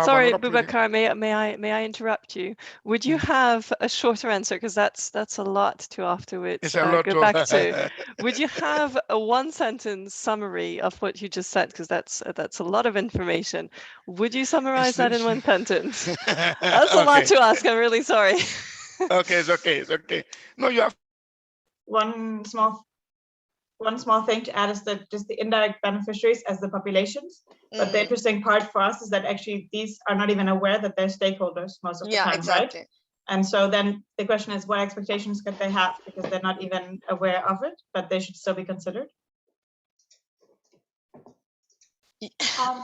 Sorry, Boubacar, may I interrupt you? Would you have a shorter answer, because that's a lot to afterwards go back to. Would you have a one-sentence summary of what you just said, because that's a lot of information? Would you summarize that in one sentence? That's a lot to ask. I'm really sorry. Okay, it's okay. No, you have one small thing to add is that just the indirect beneficiaries as the populations. But the interesting part for us is that actually these are not even aware that they're stakeholders most of the time, exactly. right? And so then the question is, what expectations could they have? Because they're not even aware of it, but they should still be considered.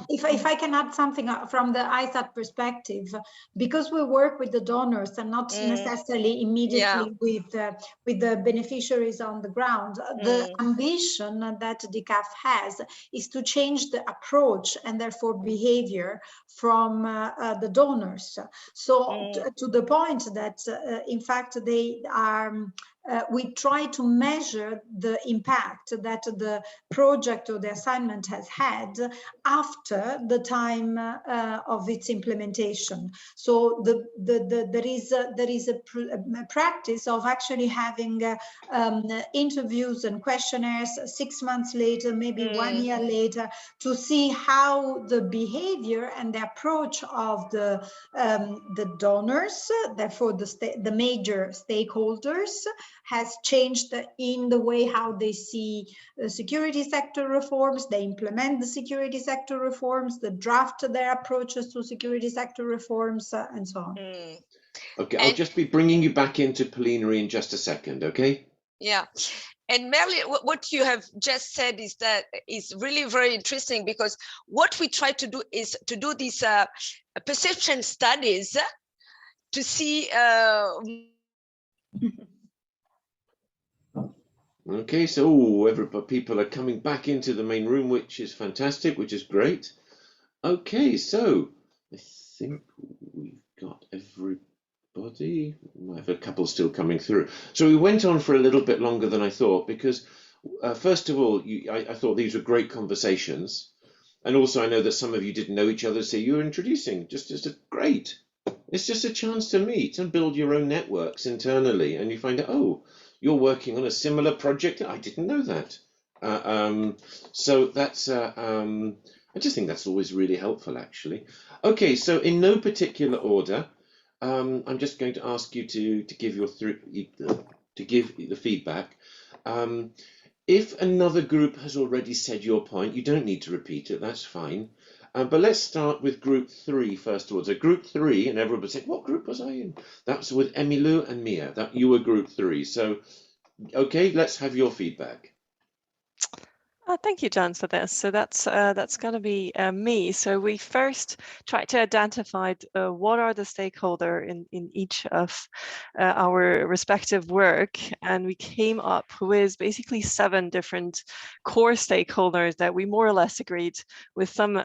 If I can add something from the ISAT perspective, because we work with the donors and not necessarily immediately with the beneficiaries on the ground, the ambition that DCAF has is to change the approach and therefore behavior from the donors. So to the point that in fact they are we try to measure the impact that the project or the assignment has had after the time of its implementation. So there is a practice of actually having interviews and questionnaires 6 months later, maybe 1 year later, to see how the behavior and the approach of the donors, therefore the major stakeholders, has changed in the way how they see security sector reforms, they implement the security sector reforms, they draft their approaches to security sector reforms, and so on. Okay, I'll just be bringing you back into plenary in just a second, okay? Yeah. And Merlin, what you have just said is really very interesting, because what we try to do is to do these perception studies to see. Okay, so people are coming back into the main room, which is fantastic, which is great. Okay, so I think we've got everybody. I have a couple still coming through. So we went on for a little bit longer than I thought, because first of all, I thought these were great conversations. And also I know that some of you didn't know each other, so you're introducing, just great. It's just a chance to meet and build your own networks internally, and you find out, oh, you're working on a similar project. I didn't know that. So that's, I just think that's always really helpful, actually. Okay, so in no particular order, I'm just going to ask you to give the feedback. If another group has already said your point, you don't need to repeat it, that's fine. But let's start with group 3 first of all. So group 3, and everyone would say, what group was I in? That's with Emilou and Mia, that you were group 3. So, okay, let's have your feedback. Thank you, John, for this. So that's going to be me. So we first tried to identify what are the stakeholders in each of our respective work, and we came up with basically 7 different core stakeholders that we more or less agreed with some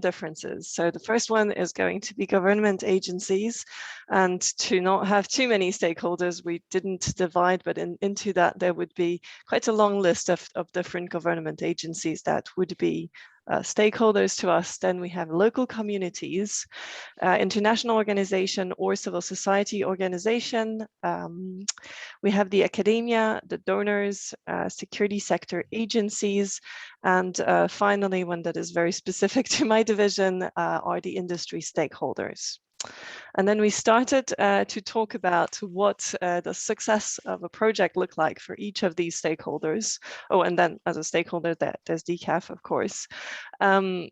differences. So the first one is going to be government agencies, and to not have too many stakeholders, we didn't divide, but into that there would be quite a long list of different government agencies that would be stakeholders to us. Then we have local communities, international organization or civil society organization. We have the academia, the donors, security sector agencies, and finally, one that is very specific to my division are the industry stakeholders. And then we started to talk about what the success of a project looked like for each of these stakeholders. Oh, and then as a stakeholder, there's DCAF, of course. And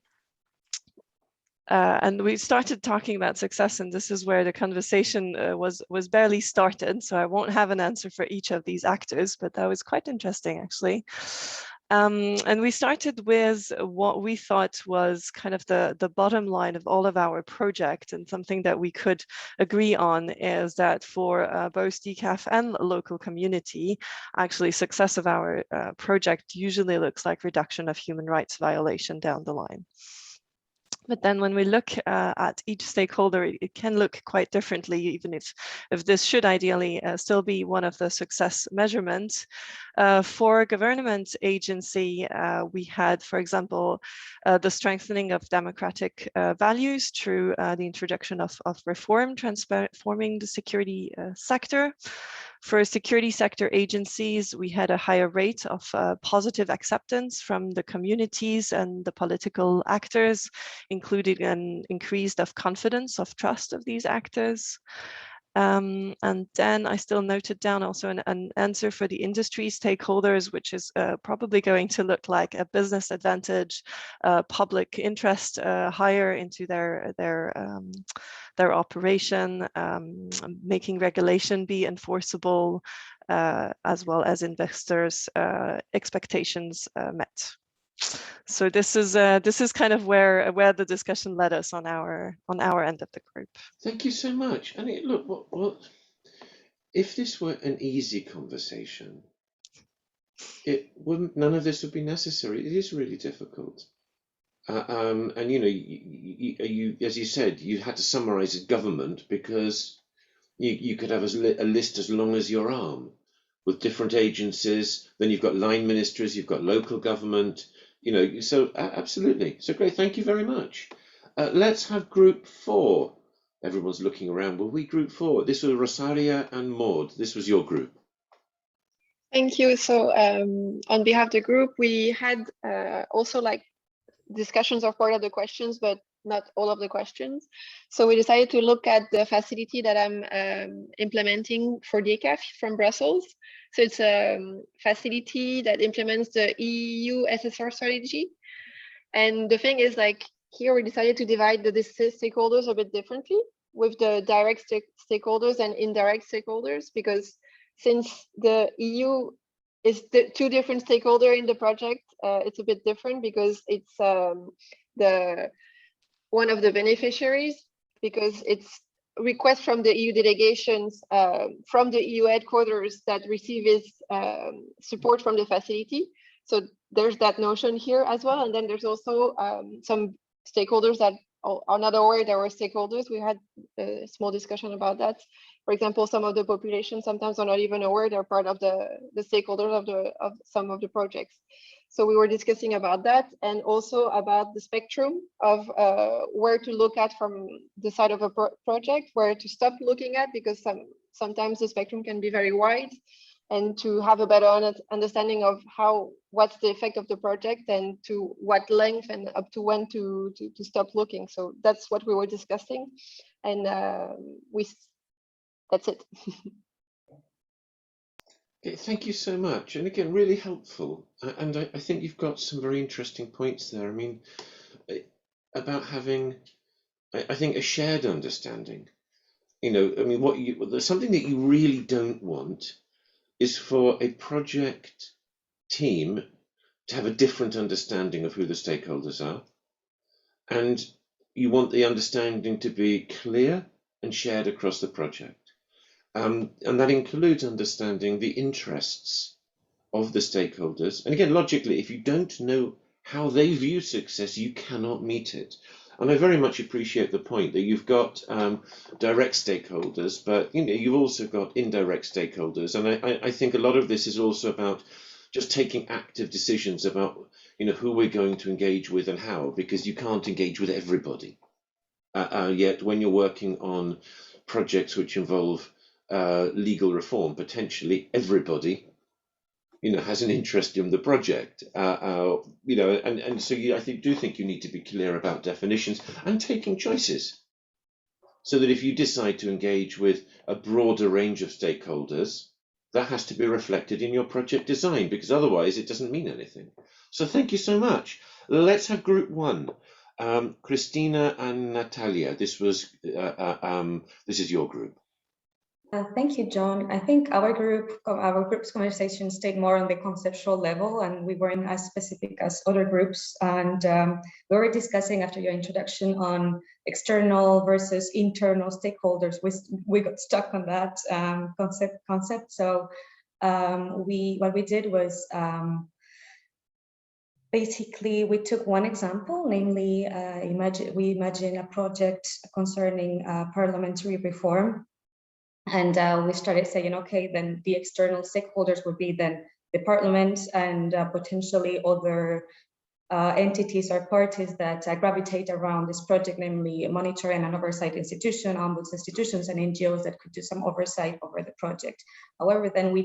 we started talking about success, and this is where the conversation was barely started. So I won't have an answer for each of these actors, but that was quite interesting, actually. And we started with what we thought was kind of the bottom line of all of our project, and something that we could agree on is that for both DCAF and local community, actually success of our project usually looks like reduction of human rights violation down the line. But then when we look at each stakeholder, it can look quite differently, even if this should ideally still be one of the success measurements. For a government agency, we had, for example, the strengthening of democratic values through the introduction of reform, transforming the security sector. For security sector agencies, we had a higher rate of positive acceptance from the communities and the political actors, including an increase of confidence, of trust of these actors. And then I still noted down also an answer for the industry stakeholders, which is probably going to look like a business advantage, public interest higher into their operation, making regulation be enforceable, as well as investors' expectations met. So this is kind of where the discussion led us on our end of the group. Thank you so much. And look, what if this were an easy conversation? None of this would be necessary. It is really difficult. And you, as you said, you had to summarize a government because you could have a list as long as your arm with different agencies. Then you've got line ministries, you've got local government, so absolutely. So great. Thank you very much. Let's have group 4. Everyone's looking around. Will we group 4? This was Rosaria and Maud. This was your group. Thank you. So on behalf of the group, we had also like discussions of part of the questions, but not all of the questions. So we decided to look at the facility that I'm implementing for DECAF from Brussels. So it's a facility that implements the EU SSR strategy. And the thing is, like, here we decided to divide the stakeholders a bit differently with the direct stakeholders and indirect stakeholders, because since the EU is the 2 different stakeholders in the project, it's a bit different because it's one of the beneficiaries, because it's requests from the EU delegations from the EU headquarters that receive support from the facility. So there's that notion here as well. And then there's also some stakeholders that are not aware there were stakeholders. We had a small discussion about that. For example, some of the population sometimes are not even aware they're part of the stakeholders of some of the projects. So we were discussing about that, and also about the spectrum of where to look at from the side of a project, where to stop looking at, because sometimes the spectrum can be very wide, and to have a better understanding of what's the effect of the project and to what length and up to when to stop looking. So that's what we were discussing, and that's it. Okay, thank you so much. And again, really helpful. And I think you've got some very interesting points there. I mean, about having, I think, a shared understanding. I mean, something that you really don't want is for a project team to have a different understanding of who the stakeholders are. And you want the understanding to be clear and shared across the project. And that includes understanding the interests of the stakeholders. And again, logically, if you don't know how they view success, you cannot meet it. And I very much appreciate the point that you've got direct stakeholders, but you've also got indirect stakeholders. And I think a lot of this is also about just taking active decisions about who we're going to engage with and how, because you can't engage with everybody. Yet when you're working on projects which involve legal reform, potentially everybody has an interest in the project, and so I do think you need to be clear about definitions and taking choices, so that if you decide to engage with a broader range of stakeholders, that has to be reflected in your project design, because otherwise it doesn't mean anything. So thank you so much. Let's have group 1. Christina and Natalia, this is your group. Thank you, John. I think our group's conversation stayed more on the conceptual level, and we weren't as specific as other groups. And we were discussing after your introduction on external versus internal stakeholders. We got stuck on that concept. So what we did was basically we took one example, namely we imagine a project concerning parliamentary reform. And we started saying, okay, then the external stakeholders would be then the parliament and potentially other entities or parties that gravitate around this project, namely monitoring and oversight institution, ombuds institutions, and NGOs that could do some oversight over the project. However, then we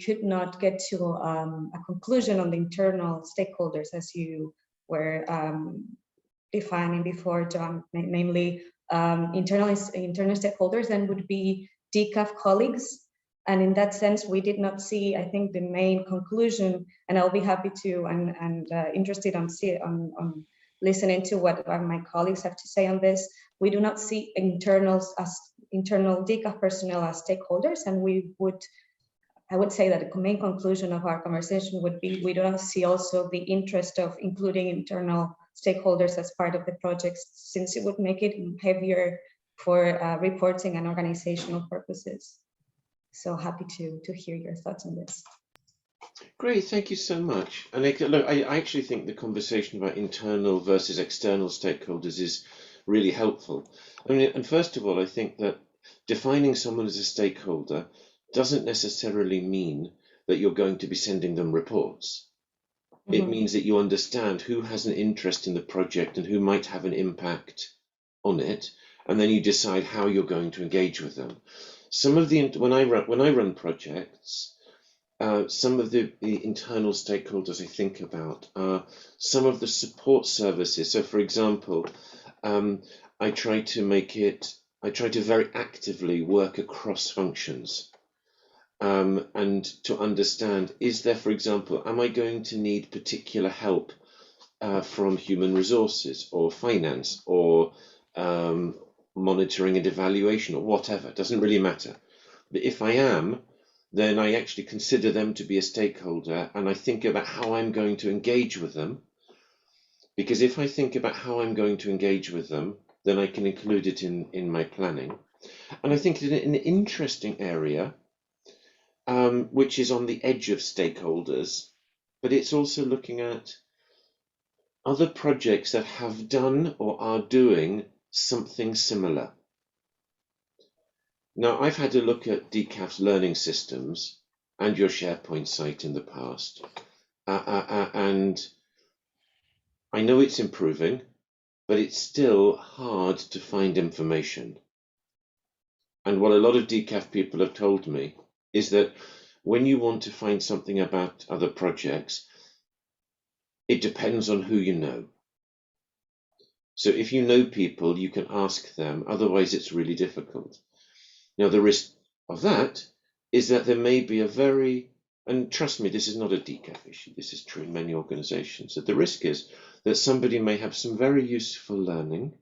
could not get to a conclusion on the internal stakeholders as you were defining before, John, namely internal stakeholders then would be DCAF colleagues. And in that sense, we did not see, I think, the main conclusion, and I'll be happy to and interested on listening to what my colleagues have to say on this. We do not see internal DCAF personnel as stakeholders, and we would I would say that the main conclusion of our conversation would be we don't see also the interest of including internal stakeholders as part of the project, since it would make it heavier for reporting and organizational purposes. So happy to hear your thoughts on this. Great, thank you so much. And look, I actually think the conversation about internal versus external stakeholders is really helpful. I mean, and first of all, I think that defining someone as a stakeholder doesn't necessarily mean that you're going to be sending them reports. It means that you understand who has an interest in the project and who might have an impact on it, and then you decide how you're going to engage with them. Some of the when I run projects, some of the internal stakeholders I think about are some of the support services. So, for example, I try to very actively work across functions. And to understand, is there, for example, am I going to need particular help from human resources or finance or monitoring and evaluation or whatever? It doesn't really matter. But if I am, then I actually consider them to be a stakeholder and I think about how I'm going to engage with them. Because if I think about how I'm going to engage with them, then I can include it in my planning. And I think in an interesting area, which is on the edge of stakeholders, but it's also looking at other projects that have done or are doing something similar. Now, I've had a look at DCAF's learning systems and your SharePoint site in the past, and I know it's improving, but it's still hard to find information. And what a lot of DCAF people have told me is that when you want to find something about other projects, it depends on who you know. So if you know people, you can ask them, otherwise it's really difficult. Now, the risk of that is that there may be a very, and trust me, this is not a DCAF issue, this is true in many organizations, that the risk is that somebody may have some very useful learning,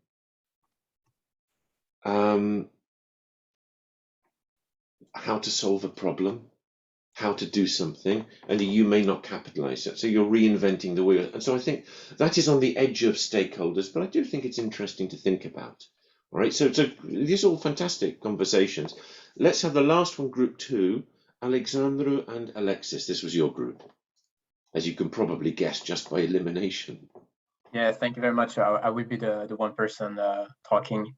how to solve a problem, how to do something, and you may not capitalize it. So you're reinventing the wheel. And so I think that is on the edge of stakeholders, but I do think it's interesting to think about. All right, so these are all fantastic conversations. Let's have the last one, group 2, Alexandru and Alexis. This was your group, as you can probably guess just by elimination. Yeah, thank you very much. I will be the one person talking.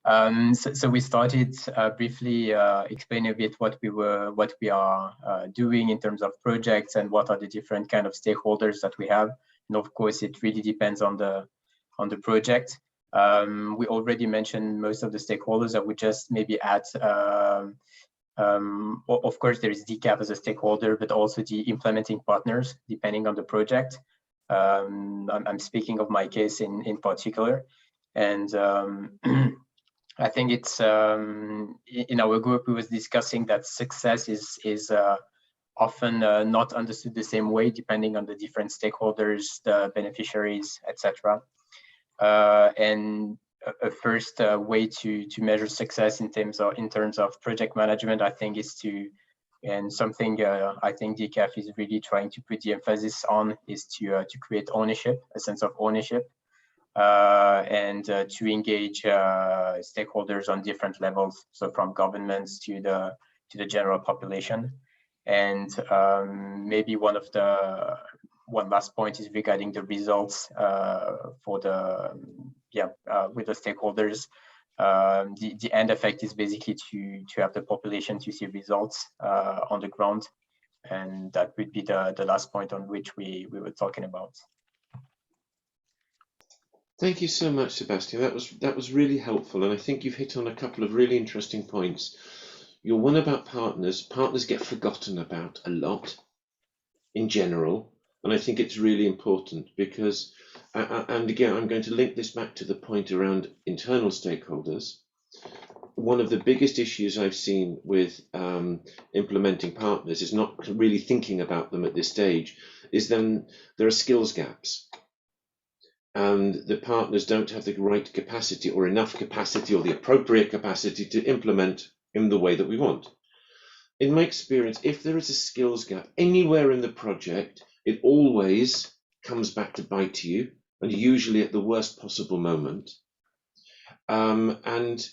So we started briefly explaining a bit what we are doing in terms of projects and what are the different kind of stakeholders that we have. And of course, it really depends on the project. We already mentioned most of the stakeholders. I would just maybe add, of course, there is DCAF as a stakeholder, but also the implementing partners, depending on the project. I'm speaking of my case in particular. And I think it's in our group, we was discussing that success is often not understood the same way, depending on the different stakeholders, the beneficiaries, etc. And a first way to measure success in terms of project management, I think, is and something I think DCAF is really trying to put the emphasis on is to create ownership, a sense of ownership. And to engage stakeholders on different levels, so from governments to the general population. And maybe one last point is regarding the results for with the stakeholders. The end effect is basically to have the population to see results on the ground, and that would be the last point on which we were talking about. Thank you so much, Sebastian. That was really helpful, and I think you've hit on a couple of really interesting points. Your one about partners. Partners get forgotten about a lot in general, and I think it's really important because, and again, I'm going to link this back to the point around internal stakeholders. One of the biggest issues I've seen with implementing partners is not really thinking about them at this stage, is then there are skills gaps. And the partners don't have the right capacity or enough capacity or the appropriate capacity to implement in the way that we want. in my experience, if there is a skills gap anywhere in the project, it always comes back to bite you, and usually at the worst possible moment. And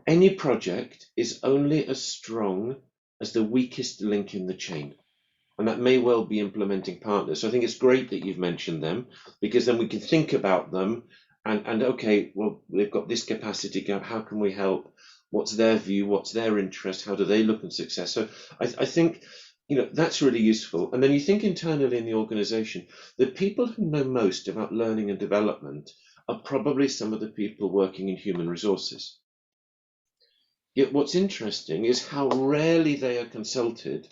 any project is only as strong as the weakest link in the chain. And that may well be implementing partners. So I think it's great that you've mentioned them, because then we can think about them and okay, well, they've got this capacity gap. How can we help? What's their view? What's their interest? How do they look at success? So I think, you know, that's really useful. And then you think internally in the organization, the people who know most about learning and development are probably some of the people working in human resources. Yet what's interesting is how rarely they are consulted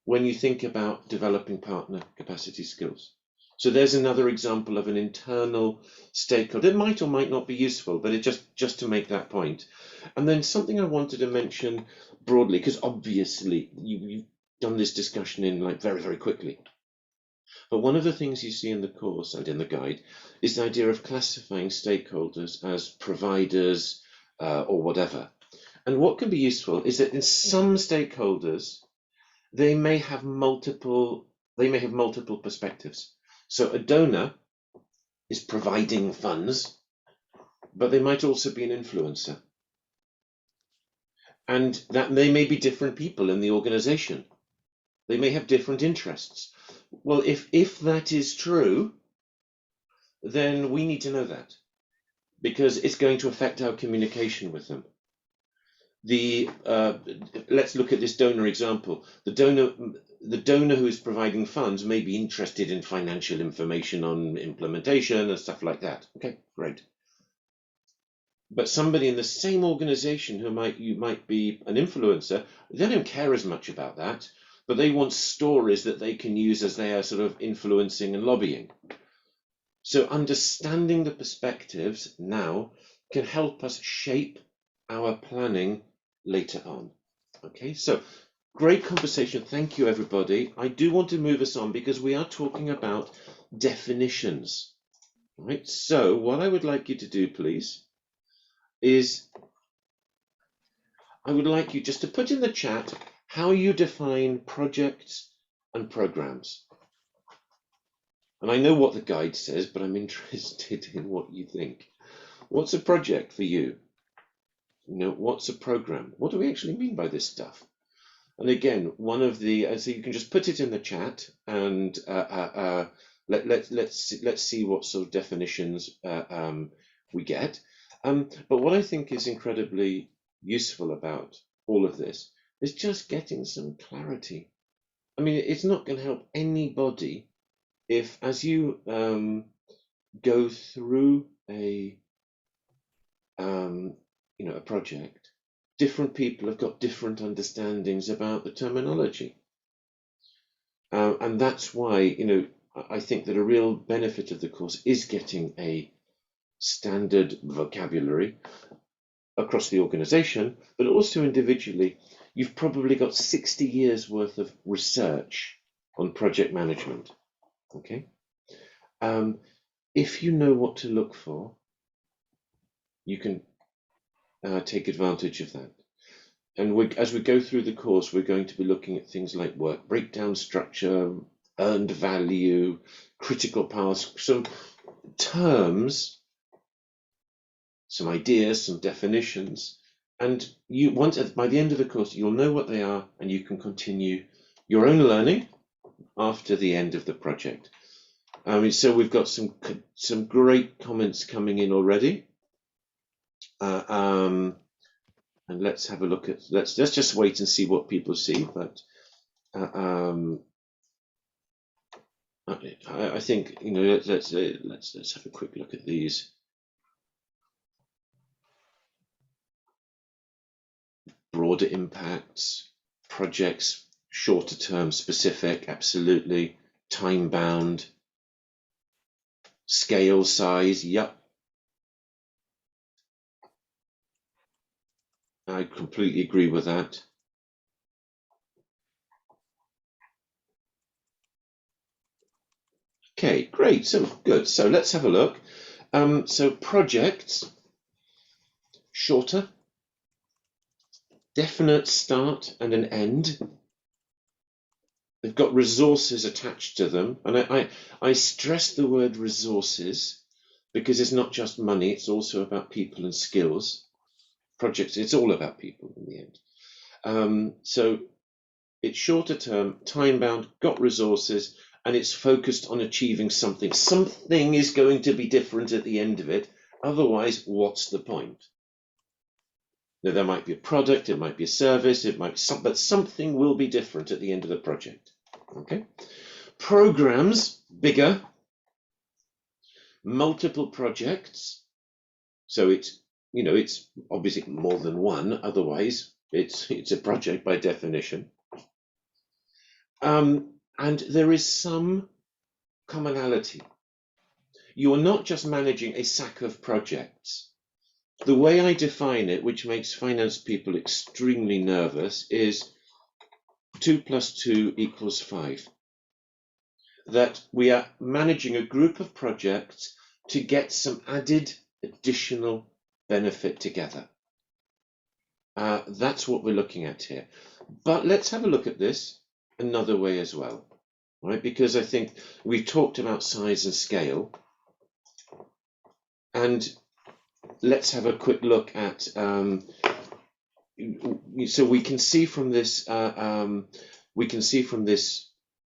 when you think about developing partner capacity skills. So there's another example of an internal stakeholder. It might or might not be useful, but it just to make that point. And then something I wanted to mention broadly, because obviously you've done this discussion in like very, very quickly. But one of the things you see in the course and in the guide is the idea of classifying stakeholders as providers or whatever. And what can be useful is that in some stakeholders, they may have multiple perspectives. So a donor is providing funds, but they might also be an influencer. And that they may be different people in the organization. They may have different interests. Well, if that is true, then we need to know that, because it's going to affect our communication with them. Let's look at this donor example. The donor who is providing funds may be interested in financial information on implementation and stuff like that. Okay, great. But somebody in the same organization you might be an influencer, they don't care as much about that, but they want stories that they can use as they are sort of influencing and lobbying. So understanding the perspectives now can help us shape our planning later on. Okay, so great conversation. Thank you, everybody. I do want to move us on because we are talking about definitions. Right, so what I would like you to do, please, is I would like you just to put in the chat how you define projects and programs. And I know what the guide says, but I'm interested in what you think. What's a project for you? You know, what's a program? What do we actually mean by this stuff? And again, one of the so you can just put it in the chat, and let's see what sort of definitions we get. But what I think is incredibly useful about all of this is just getting some clarity. I mean, it's not going to help anybody if, as you go through a a project, different people have got different understandings about the terminology, and that's why I think that a real benefit of the course is getting a standard vocabulary across the organization, but also individually. You've probably got 60 years worth of research on project management. Okay, if you know what to look for, you can take advantage of that. And as we go through the course, we're going to be looking at things like work breakdown structure, earned value, critical paths, some terms, some ideas, some definitions. And by the end of the course, you'll know what they are, and you can continue your own learning after the end of the project. So we've got some great comments coming in already. And let's have a look at, let's just wait and see what people see. But I think let's have a quick look at these. Broader impacts, projects, shorter term specific, absolutely, time bound, scale size, yep. I completely agree with that. Okay, great. So good. So let's have a look. So projects, shorter, definite start and an end. They've got resources attached to them. And I stress the word resources because it's not just money, it's also about people and skills. Projects, it's all about people in the end. So it's shorter term, time bound, got resources, and it's focused on achieving something. Something is going to be different at the end of it. Otherwise, what's the point? Now, there might be a product, it might be a service, it might be but something will be different at the end of the project. Okay. Programs, bigger, multiple projects. So it's, you know, it's obviously more than one. Otherwise, it's a project by definition. And there is some commonality. You are not just managing a sack of projects. The way I define it, which makes finance people extremely nervous, is 2 + 2 = 5. That we are managing a group of projects to get some added additional benefit together. That's what we're looking at here. But let's have a look at this another way as well, right? Because I think we've talked about size and scale. And let's have a quick look at, so we can see from this,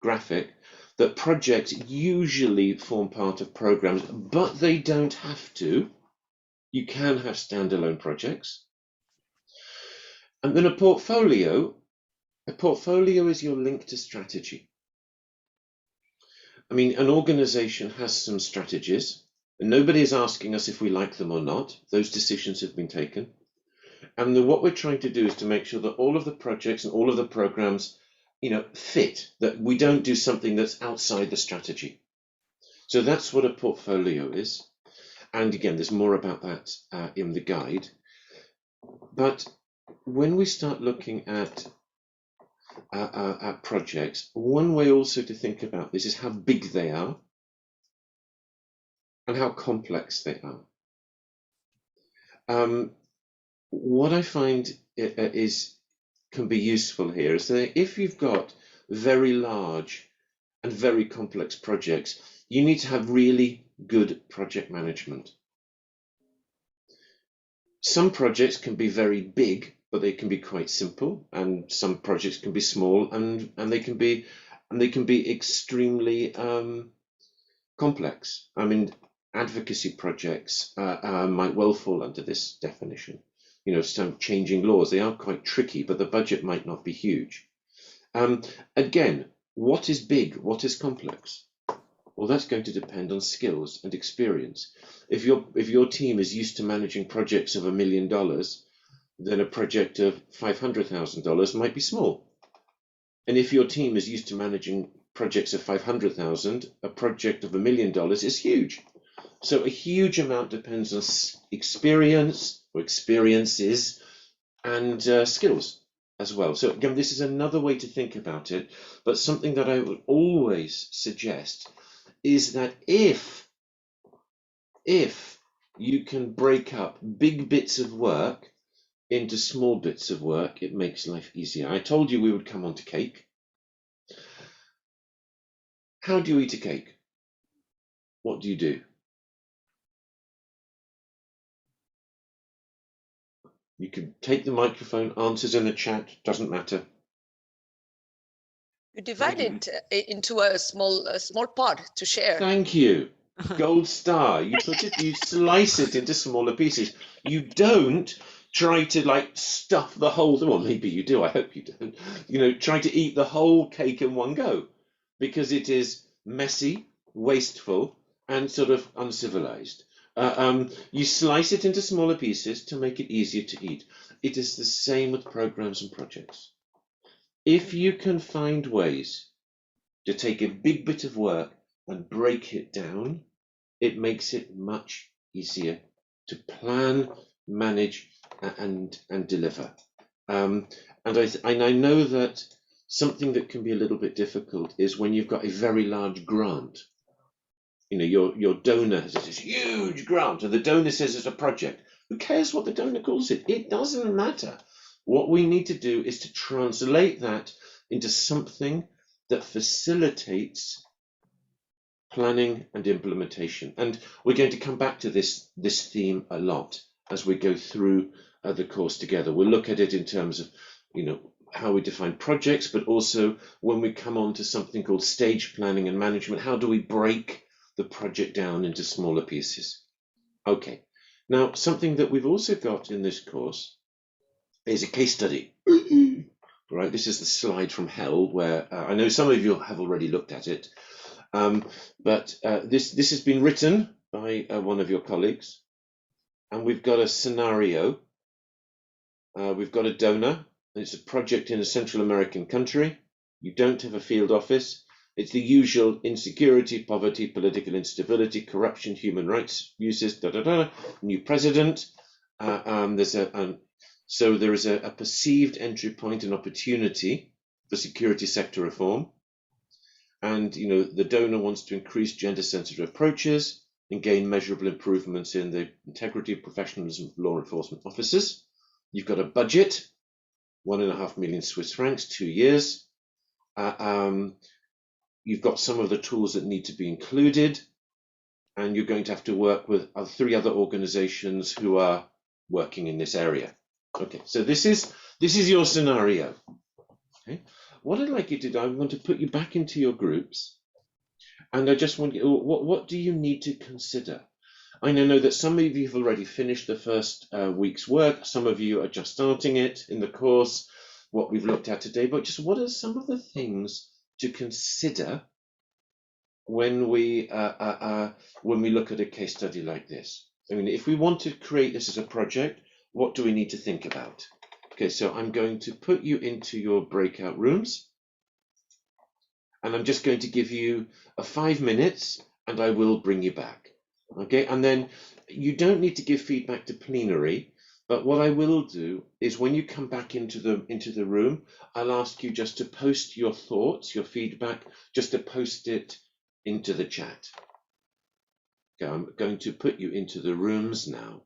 graphic that projects usually form part of programs, but they don't have to. You can have standalone projects. And then a portfolio is your link to strategy. I mean, an organization has some strategies, and nobody is asking us if we like them or not. Those decisions have been taken. And then what we're trying to do is to make sure that all of the projects and all of the programs, you know, fit, that we don't do something that's outside the strategy. So that's what a portfolio is. And again, there's more about that in the guide. But when we start looking at projects, one way also to think about this is how big they are and how complex they are. What I find can be useful here is that if you've got very large and very complex projects, you need to have really good project management. Some projects can be very big, but they can be quite simple, and some projects can be small, and they can be extremely complex. I mean, advocacy projects might well fall under this definition. You know, some changing laws, they are quite tricky, but the budget might not be huge. Again, what is big? What is complex? Well, that's going to depend on skills and experience. If your team is used to managing projects of $1 million, then a project of $500,000 might be small. And if your team is used to managing projects of $500,000, a project of $1 million is huge. So a huge amount depends on experience or experiences and skills as well. So again, this is another way to think about it, but something that I would always suggest is that if you can break up big bits of work into small bits of work, it makes life easier. I told you we would come on to cake. How do you eat a cake? What do you do? You can take the microphone, answers in the chat, doesn't matter. You divide it into a small part to share. Thank you. Gold star. You slice it into smaller pieces. You don't try to like stuff the whole thing. Well, maybe you do. I hope you don't. You know, try to eat the whole cake in one go, because it is messy, wasteful, and sort of uncivilized. You slice it into smaller pieces to make it easier to eat. It is the same with programs and projects. If you can find ways to take a big bit of work and break it down, it makes it much easier to plan, manage, and deliver. And I know that something that can be a little bit difficult is when you've got a very large grant. You know, your donor has this huge grant, and the donor says it's a project. Who cares what the donor calls it? It doesn't matter. What we need to do is to translate that into something that facilitates planning and implementation. And we're going to come back to this theme a lot as we go through the course together. We'll look at it in terms of, how we define projects, but also when we come on to something called stage planning and management, how do we break the project down into smaller pieces? Okay, now something that we've also got in this course is a case study. Right, this is the slide from hell where I know some of you have already looked at it, but this has been written by one of your colleagues, and we've got a scenario. We've got a donor. It's a project in a Central American country. You don't have a field office. It's the usual insecurity, poverty, political instability, corruption, human rights abuses, new president. So there is a perceived entry point and opportunity for security sector reform. And, the donor wants to increase gender-sensitive approaches and gain measurable improvements in the integrity and professionalism of law enforcement officers. You've got a budget, 1.5 million Swiss francs, 2 years. You've got some of the tools that need to be included, and you're going to have to work with 3 other organizations who are working in this area. Okay, so this is your scenario. Okay, what I'd like you to do, I want to put you back into your groups, and I just want you, what do you need to consider? I know that some of you have already finished the first week's work. Some of you are just starting it in the course, what we've looked at today, but just what are some of the things to consider when we look at a case study like this? I mean, if we want to create this as a project, what do we need to think about? Okay, so I'm going to put you into your breakout rooms, and I'm just going to give you 5 minutes, and I will bring you back. Okay, and then you don't need to give feedback to plenary, but what I will do is when you come back into the room, I'll ask you just to post your thoughts, your feedback, just to post it into the chat. Okay, I'm going to put you into the rooms now.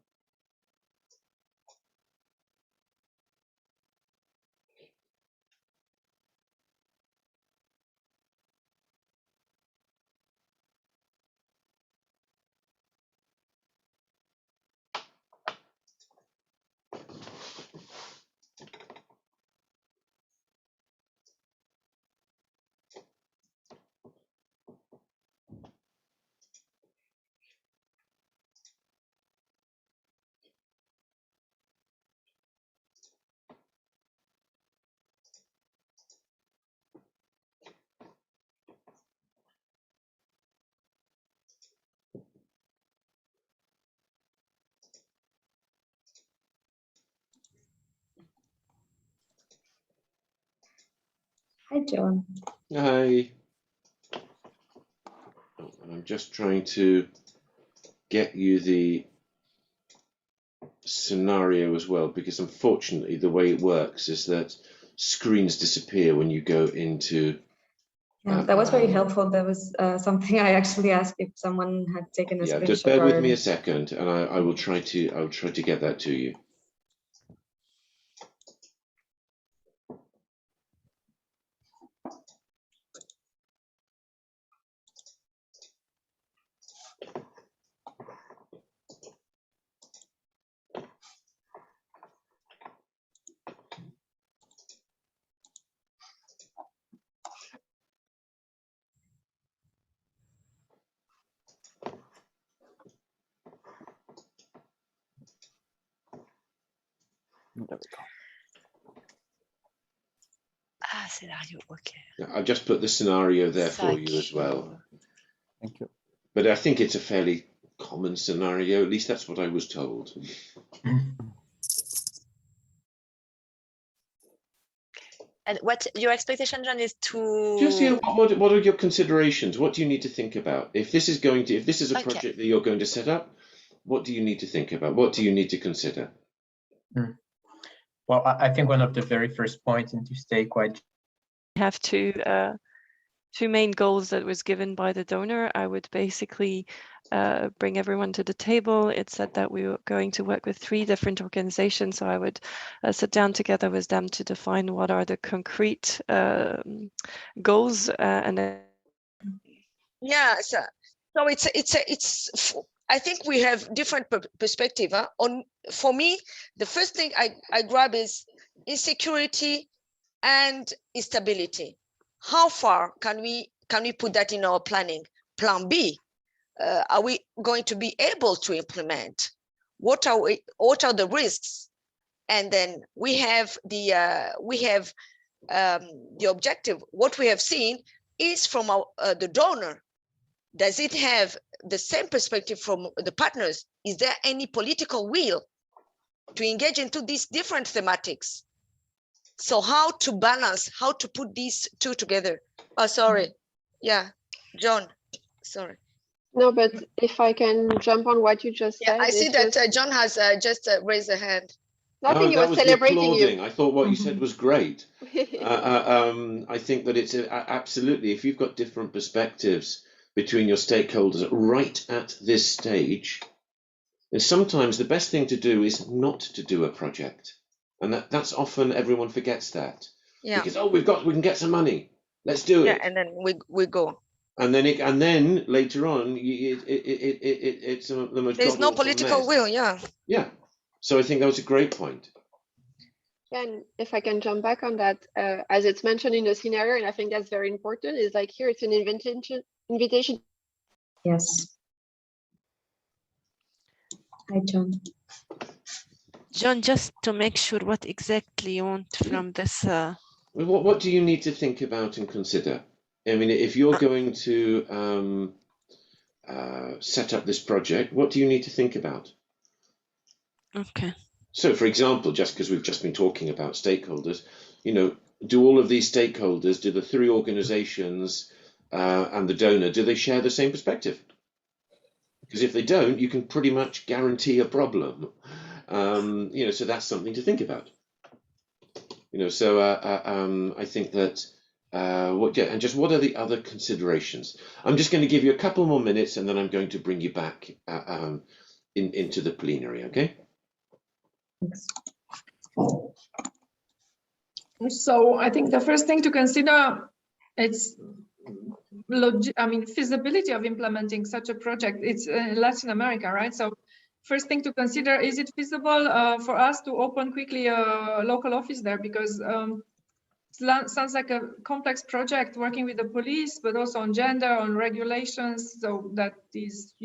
Hi, John. Hi. I'm just trying to get you the scenario as well, because unfortunately the way it works is that screens disappear when you go into... Yeah, that was very helpful. That was something I actually asked if someone had taken a screenshot. Just bear with me a second, and I will try to get that to you. There we go. Scenario, okay. I've just put the scenario there for you as well. Thank you. But I think it's a fairly common scenario, at least that's what I was told. And what your expectation, John, is to just what are your considerations? What do you need to think about? If this is a project that you're going to set up, what do you need to think about? What do you need to consider? Well, I think one of the very first points, and to stay quite, have to two main goals that was given by the donor, I would basically bring everyone to the table. It said that we were going to work with 3 different organizations, so I would sit down together with them to define what are the concrete goals, and then yeah, so I think we have different perspective. For me, the first thing I grab is insecurity and instability. How far can we put that in our planning? Plan B, are we going to be able to implement? What are the risks? And then we have the objective. What we have seen is from the donor. Does it have the same perspective from the partners? Is there any political will to engage into these different thematics? So how to balance, how to put these two together? Oh, sorry. Yeah, John, sorry. No, but if I can jump on what you just said. I see that John has just raised a hand. I think he was celebrating you. I thought what you said was great. I think that it's absolutely, if you've got different perspectives between your stakeholders right at this stage, then sometimes the best thing to do is not to do a project. And that's often everyone forgets that. Yeah. Because we can get some money. Let's do it. Yeah, and then we go. And then later on, it's the most. There's no political mess. will. Yeah. Yeah. So I think that was a great point. And if I can jump back on that, as it's mentioned in the scenario, and I think that's very important, is like here it's an invitation. Yes. Hi, John. John, just to make sure what exactly you want from this. What do you need to think about and consider? I mean, if you're going to set up this project, what do you need to think about? Okay. So, for example, just because we've just been talking about stakeholders, do all of these stakeholders, do the 3 organizations and the donor, do they share the same perspective? Because if they don't, you can pretty much guarantee a problem. So that's something to think about. I think that and just what are the other considerations? I'm just going to give you a couple more minutes, and then I'm going to bring you back into the plenary. Okay. So I think the first thing to consider is feasibility of implementing such a project. It's Latin America, right? So first thing to consider, is it feasible for us to open quickly a local office there? Because it sounds like a complex project working with the police, but also on gender, on regulations. So that is,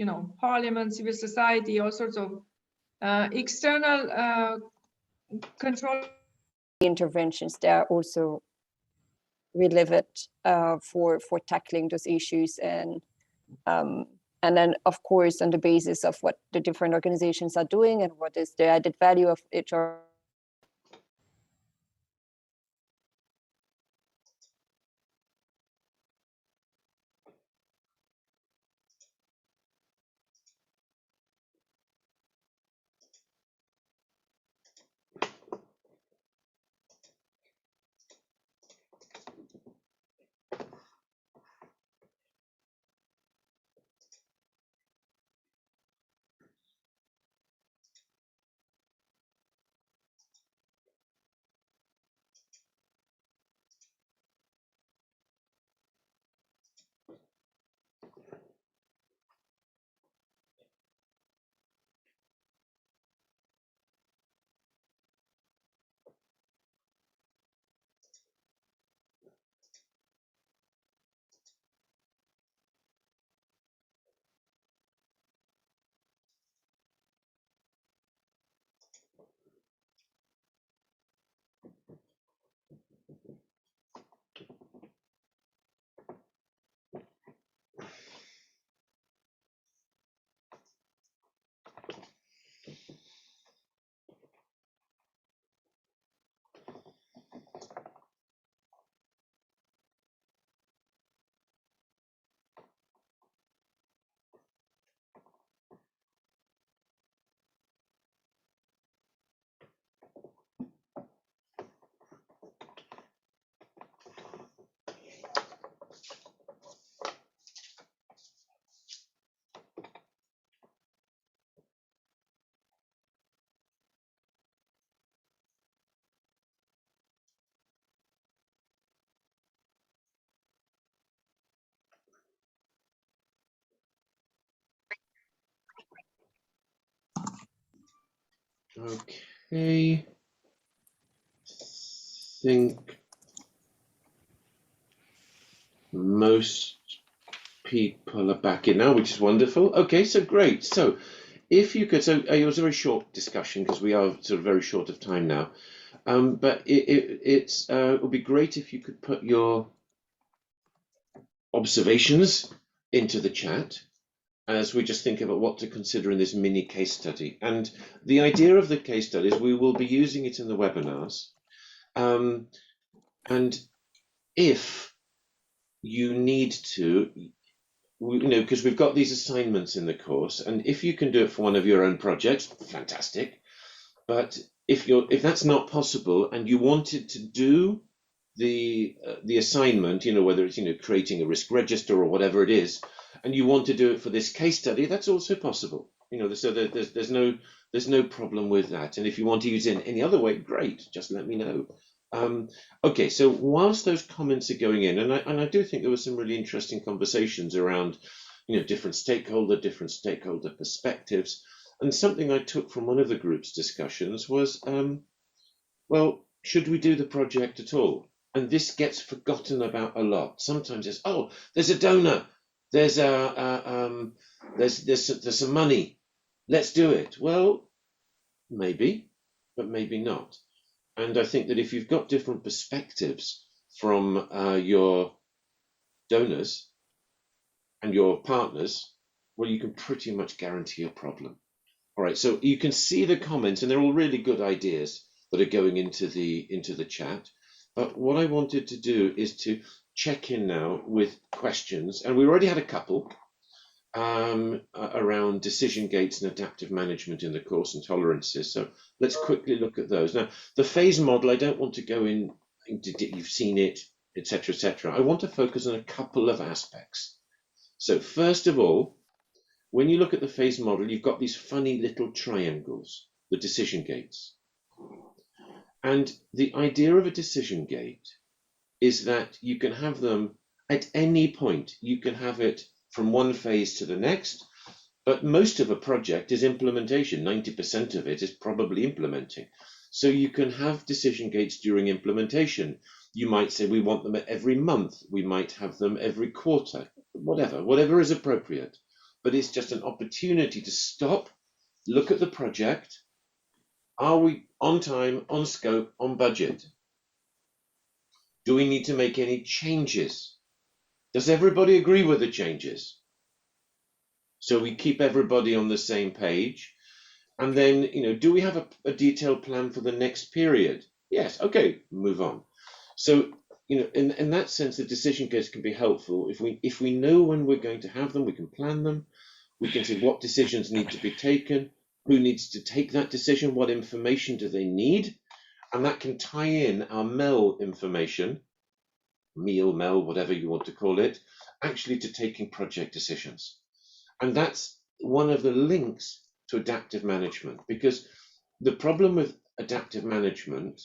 parliament, civil society, all sorts of external control. Interventions that are also relevant for tackling those issues, and then of course on the basis of what the different organizations are doing and what is the added value of each. Okay. Think most people are back in now, which is wonderful. Okay, so great. So if you could, so it was a very short discussion because we are sort of very short of time now. But it would be great if you could put your observations into the chat as we just think about what to consider in this mini case study. And the idea of the case study is we will be using it in the webinars. And if you need to, because we've got these assignments in the course, and if you can do it for one of your own projects, fantastic. But if that's not possible and you wanted to do the assignment, whether it's creating a risk register or whatever it is, and you want to do it for this case study, that's also possible. So there's no problem with that. And if you want to use it in any other way, great, just let me know. Okay, so whilst those comments are going in, and I do think there were some really interesting conversations around, different stakeholder perspectives, and something I took from one of the group's discussions was, well, should we do the project at all? And this gets forgotten about a lot. Sometimes it's, oh, there's a donor, there's some money, let's do it. Well, maybe, but maybe not. And I think that if you've got different perspectives from your donors and your partners, well, you can pretty much guarantee a problem. All right, so you can see the comments, and they're all really good ideas that are going into the chat. But what I wanted to do is to check in now with questions, and we already had a couple around decision gates and adaptive management in the course and tolerances. So let's quickly look at those. Now, the phase model, I don't want to go into, you've seen it, etc., etc. I want to focus on a couple of aspects. So first of all, when you look at the phase model, you've got these funny little triangles, the decision gates. And the idea of a decision gate is that you can have them at any point. You can have it from one phase to the next, but most of a project is implementation. 90% of it is probably implementing. So you can have decision gates during implementation. You might say we want them every month. We might have them every quarter, whatever is appropriate. But it's just an opportunity to stop, look at the project. Are we on time, on scope, on budget? Do we need to make any changes? Does everybody agree with the changes? So we keep everybody on the same page. And then, do we have a detailed plan for the next period? Yes, okay, move on. So, in that sense, the decision gates can be helpful. If we know when we're going to have them, we can plan them. We can see what decisions need to be taken, who needs to take that decision, what information do they need, and that can tie in our MEL information, MEL, whatever you want to call it, actually to taking project decisions. And that's one of the links to adaptive management, because the problem with adaptive management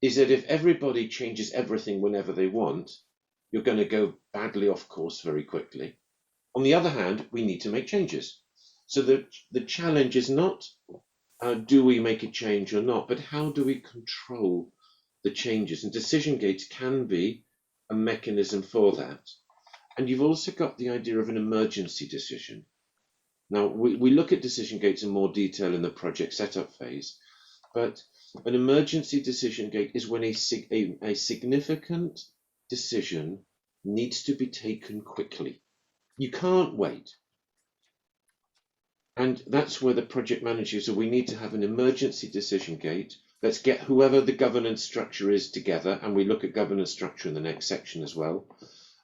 is that if everybody changes everything whenever they want, you're going to go badly off course very quickly. On the other hand, we need to make changes. So the challenge is not do we make a change or not, but how do we control the changes? And decision gates can be a mechanism for that. And you've also got the idea of an emergency decision. Now, we look at decision gates in more detail in the project setup phase, but an emergency decision gate is when a significant decision needs to be taken quickly. You can't wait. And that's where the project manager, so we need to have an emergency decision gate. Let's get whoever the governance structure is together, and we look at governance structure in the next section as well.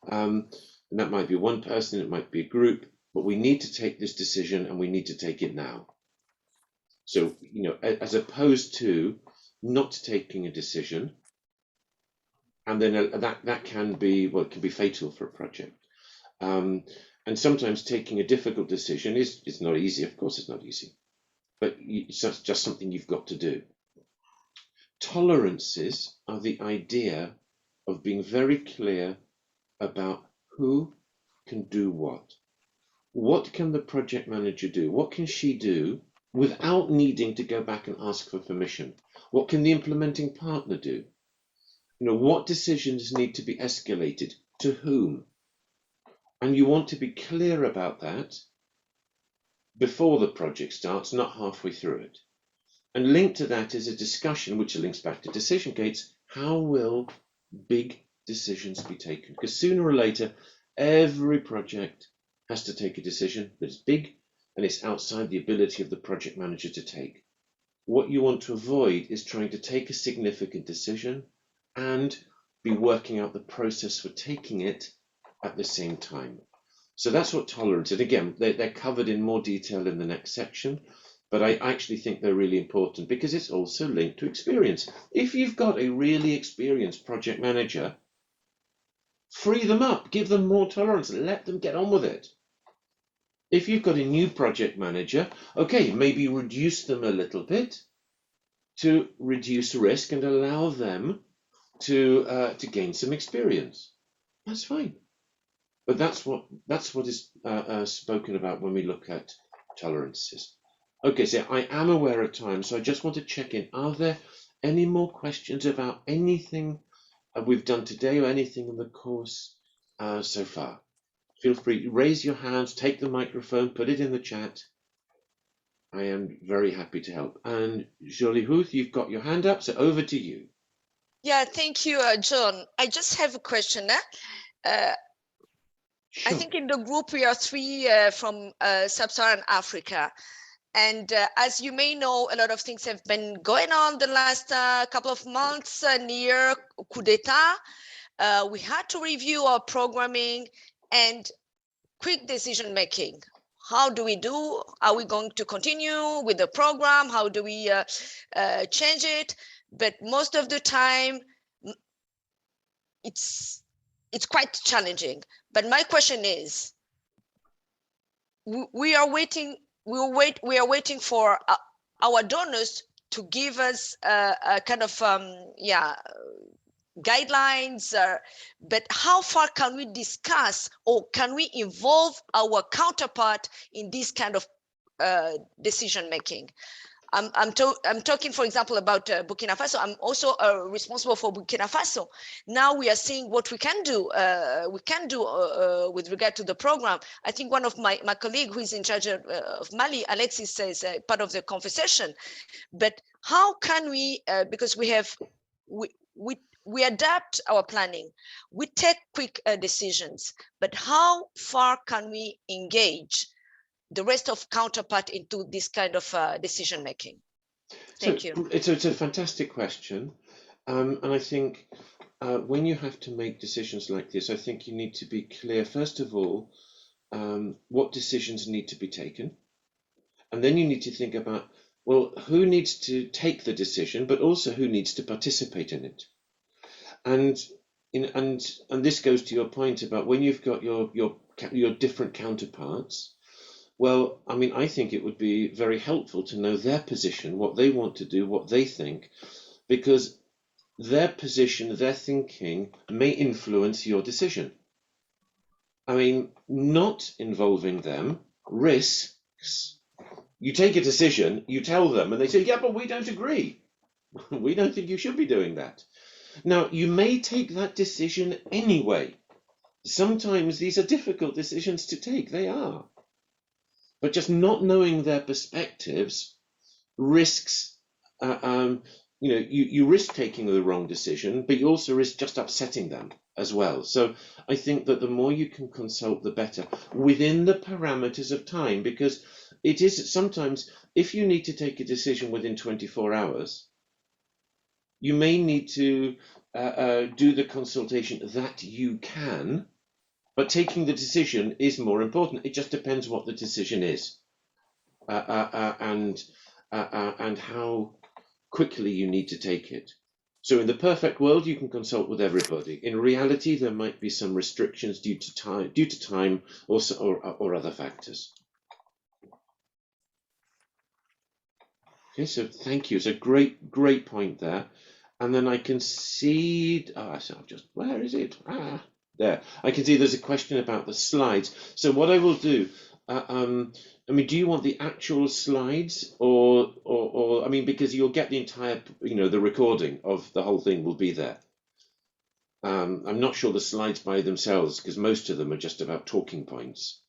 And that might be one person, it might be a group, but we need to take this decision and we need to take it now. So, as opposed to not taking a decision, and then that can be, well, it can be fatal for a project. And sometimes taking a difficult decision is not easy. Of course, it's not easy, but it's just something you've got to do. Tolerances are the idea of being very clear about who can do what. What can the project manager do? What can she do without needing to go back and ask for permission? What can the implementing partner do? What decisions need to be escalated to whom? And you want to be clear about that before the project starts, not halfway through it. And linked to that is a discussion which links back to decision gates. How will big decisions be taken? Because sooner or later, every project has to take a decision that's big and it's outside the ability of the project manager to take. What you want to avoid is trying to take a significant decision and be working out the process for taking it at the same time. So that's what tolerance is. Again, they're covered in more detail in the next section, but I actually think they're really important because it's also linked to experience. If you've got a really experienced project manager, free them up, give them more tolerance, let them get on with it. If you've got a new project manager, okay, maybe reduce them a little bit to reduce risk and allow them to gain some experience. That's fine. But that's what is spoken about when we look at tolerances. Okay, so I am aware of time, so I just want to check in. Are there any more questions about anything we've done today or anything in the course so far? Feel free, raise your hands, take the microphone, put it in the chat. I am very happy to help. And Jolie Huth, you've got your hand up, so over to you. Yeah, thank you, John. I just have a question. Sure. I think in the group we are 3 from Sub-Saharan Africa. And as you may know, a lot of things have been going on the last couple of months near coup d'etat. We had to review our programming and quick decision making. How do we do? Are we going to continue with the program? How do we change it? But most of the time, it's quite challenging. But my question is, we are waiting for our donors to give us a kind of guidelines, but how far can we discuss or can we involve our counterpart in this kind of decision making? I'm talking, for example, about Burkina Faso. I'm also responsible for Burkina Faso. Now we are seeing what we can do. With regard to the program. I think one of my colleague who is in charge of Mali, Alexis, is part of the conversation. But how can we? Because we adapt our planning. We take quick decisions. But how far can we engage the rest of counterpart into this kind of decision making? Thank you. It's a fantastic question. And I think when you have to make decisions like this, I think you need to be clear, first of all, what decisions need to be taken. And then you need to think about, well, who needs to take the decision, but also who needs to participate in it. And this goes to your point about when you've got your different counterparts. Well, I mean, I think it would be very helpful to know their position, what they want to do, what they think, because their position, their thinking may influence your decision. I mean, not involving them risks. You take a decision, you tell them, and they say, yeah, but we don't agree. We don't think you should be doing that. Now, you may take that decision anyway. Sometimes these are difficult decisions to take. They are. But just not knowing their perspectives risks, you risk taking the wrong decision, but you also risk just upsetting them as well. So I think that the more you can consult, the better, within the parameters of time, because it is sometimes, if you need to take a decision within 24 hours, you may need to do the consultation that you can, but taking the decision is more important. It just depends what the decision is and how quickly you need to take it. So in the perfect world, you can consult with everybody. In reality, there might be some restrictions due to time or other factors. Okay, so thank you. It's a great point there. And then I can see, where is it? There. I can see there's a question about the slides. So what I will do, I mean, do you want the actual slides, or I mean, because you'll get the entire, the recording of the whole thing will be there. I'm not sure the slides by themselves, because most of them are just about talking points,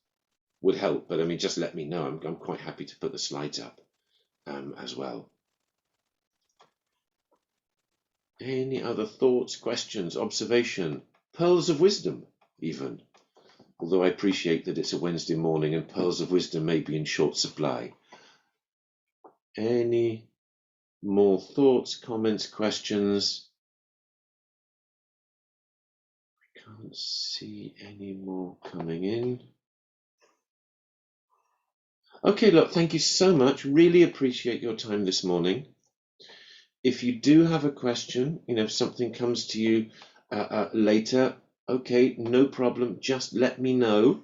would help. But I mean, just let me know. I'm quite happy to put the slides up as well. Any other thoughts, questions, observation, pearls of wisdom, even? Although I appreciate that it's a Wednesday morning and pearls of wisdom may be in short supply. Any more thoughts, comments, questions? I can't see any more coming in. Okay, look, thank you so much. Really appreciate your time this morning. If you do have a question, if something comes to you later, okay, no problem. Just let me know.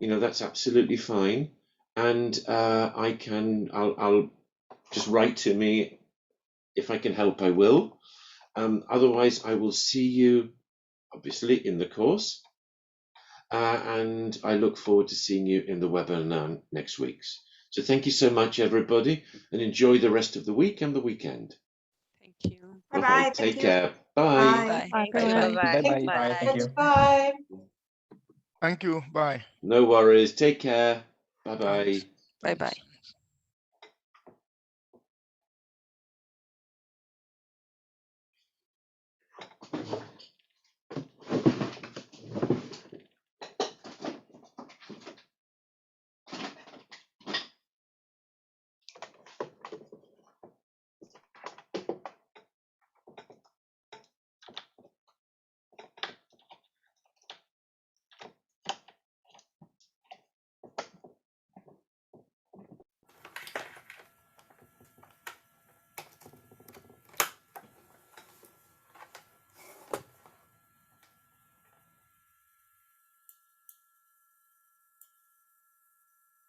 That's absolutely fine. And I'll just write to me. If I can help, I will. Otherwise, I will see you, obviously, in the course. And I look forward to seeing you in the webinar next week. So thank you so much, everybody, and enjoy the rest of the week and the weekend. Thank you. Bye-bye. Take care. Bye. Bye. Bye. Thank you. Bye. Thank you. Bye. No worries. Take care. Bye-bye. Bye-bye. Thanks.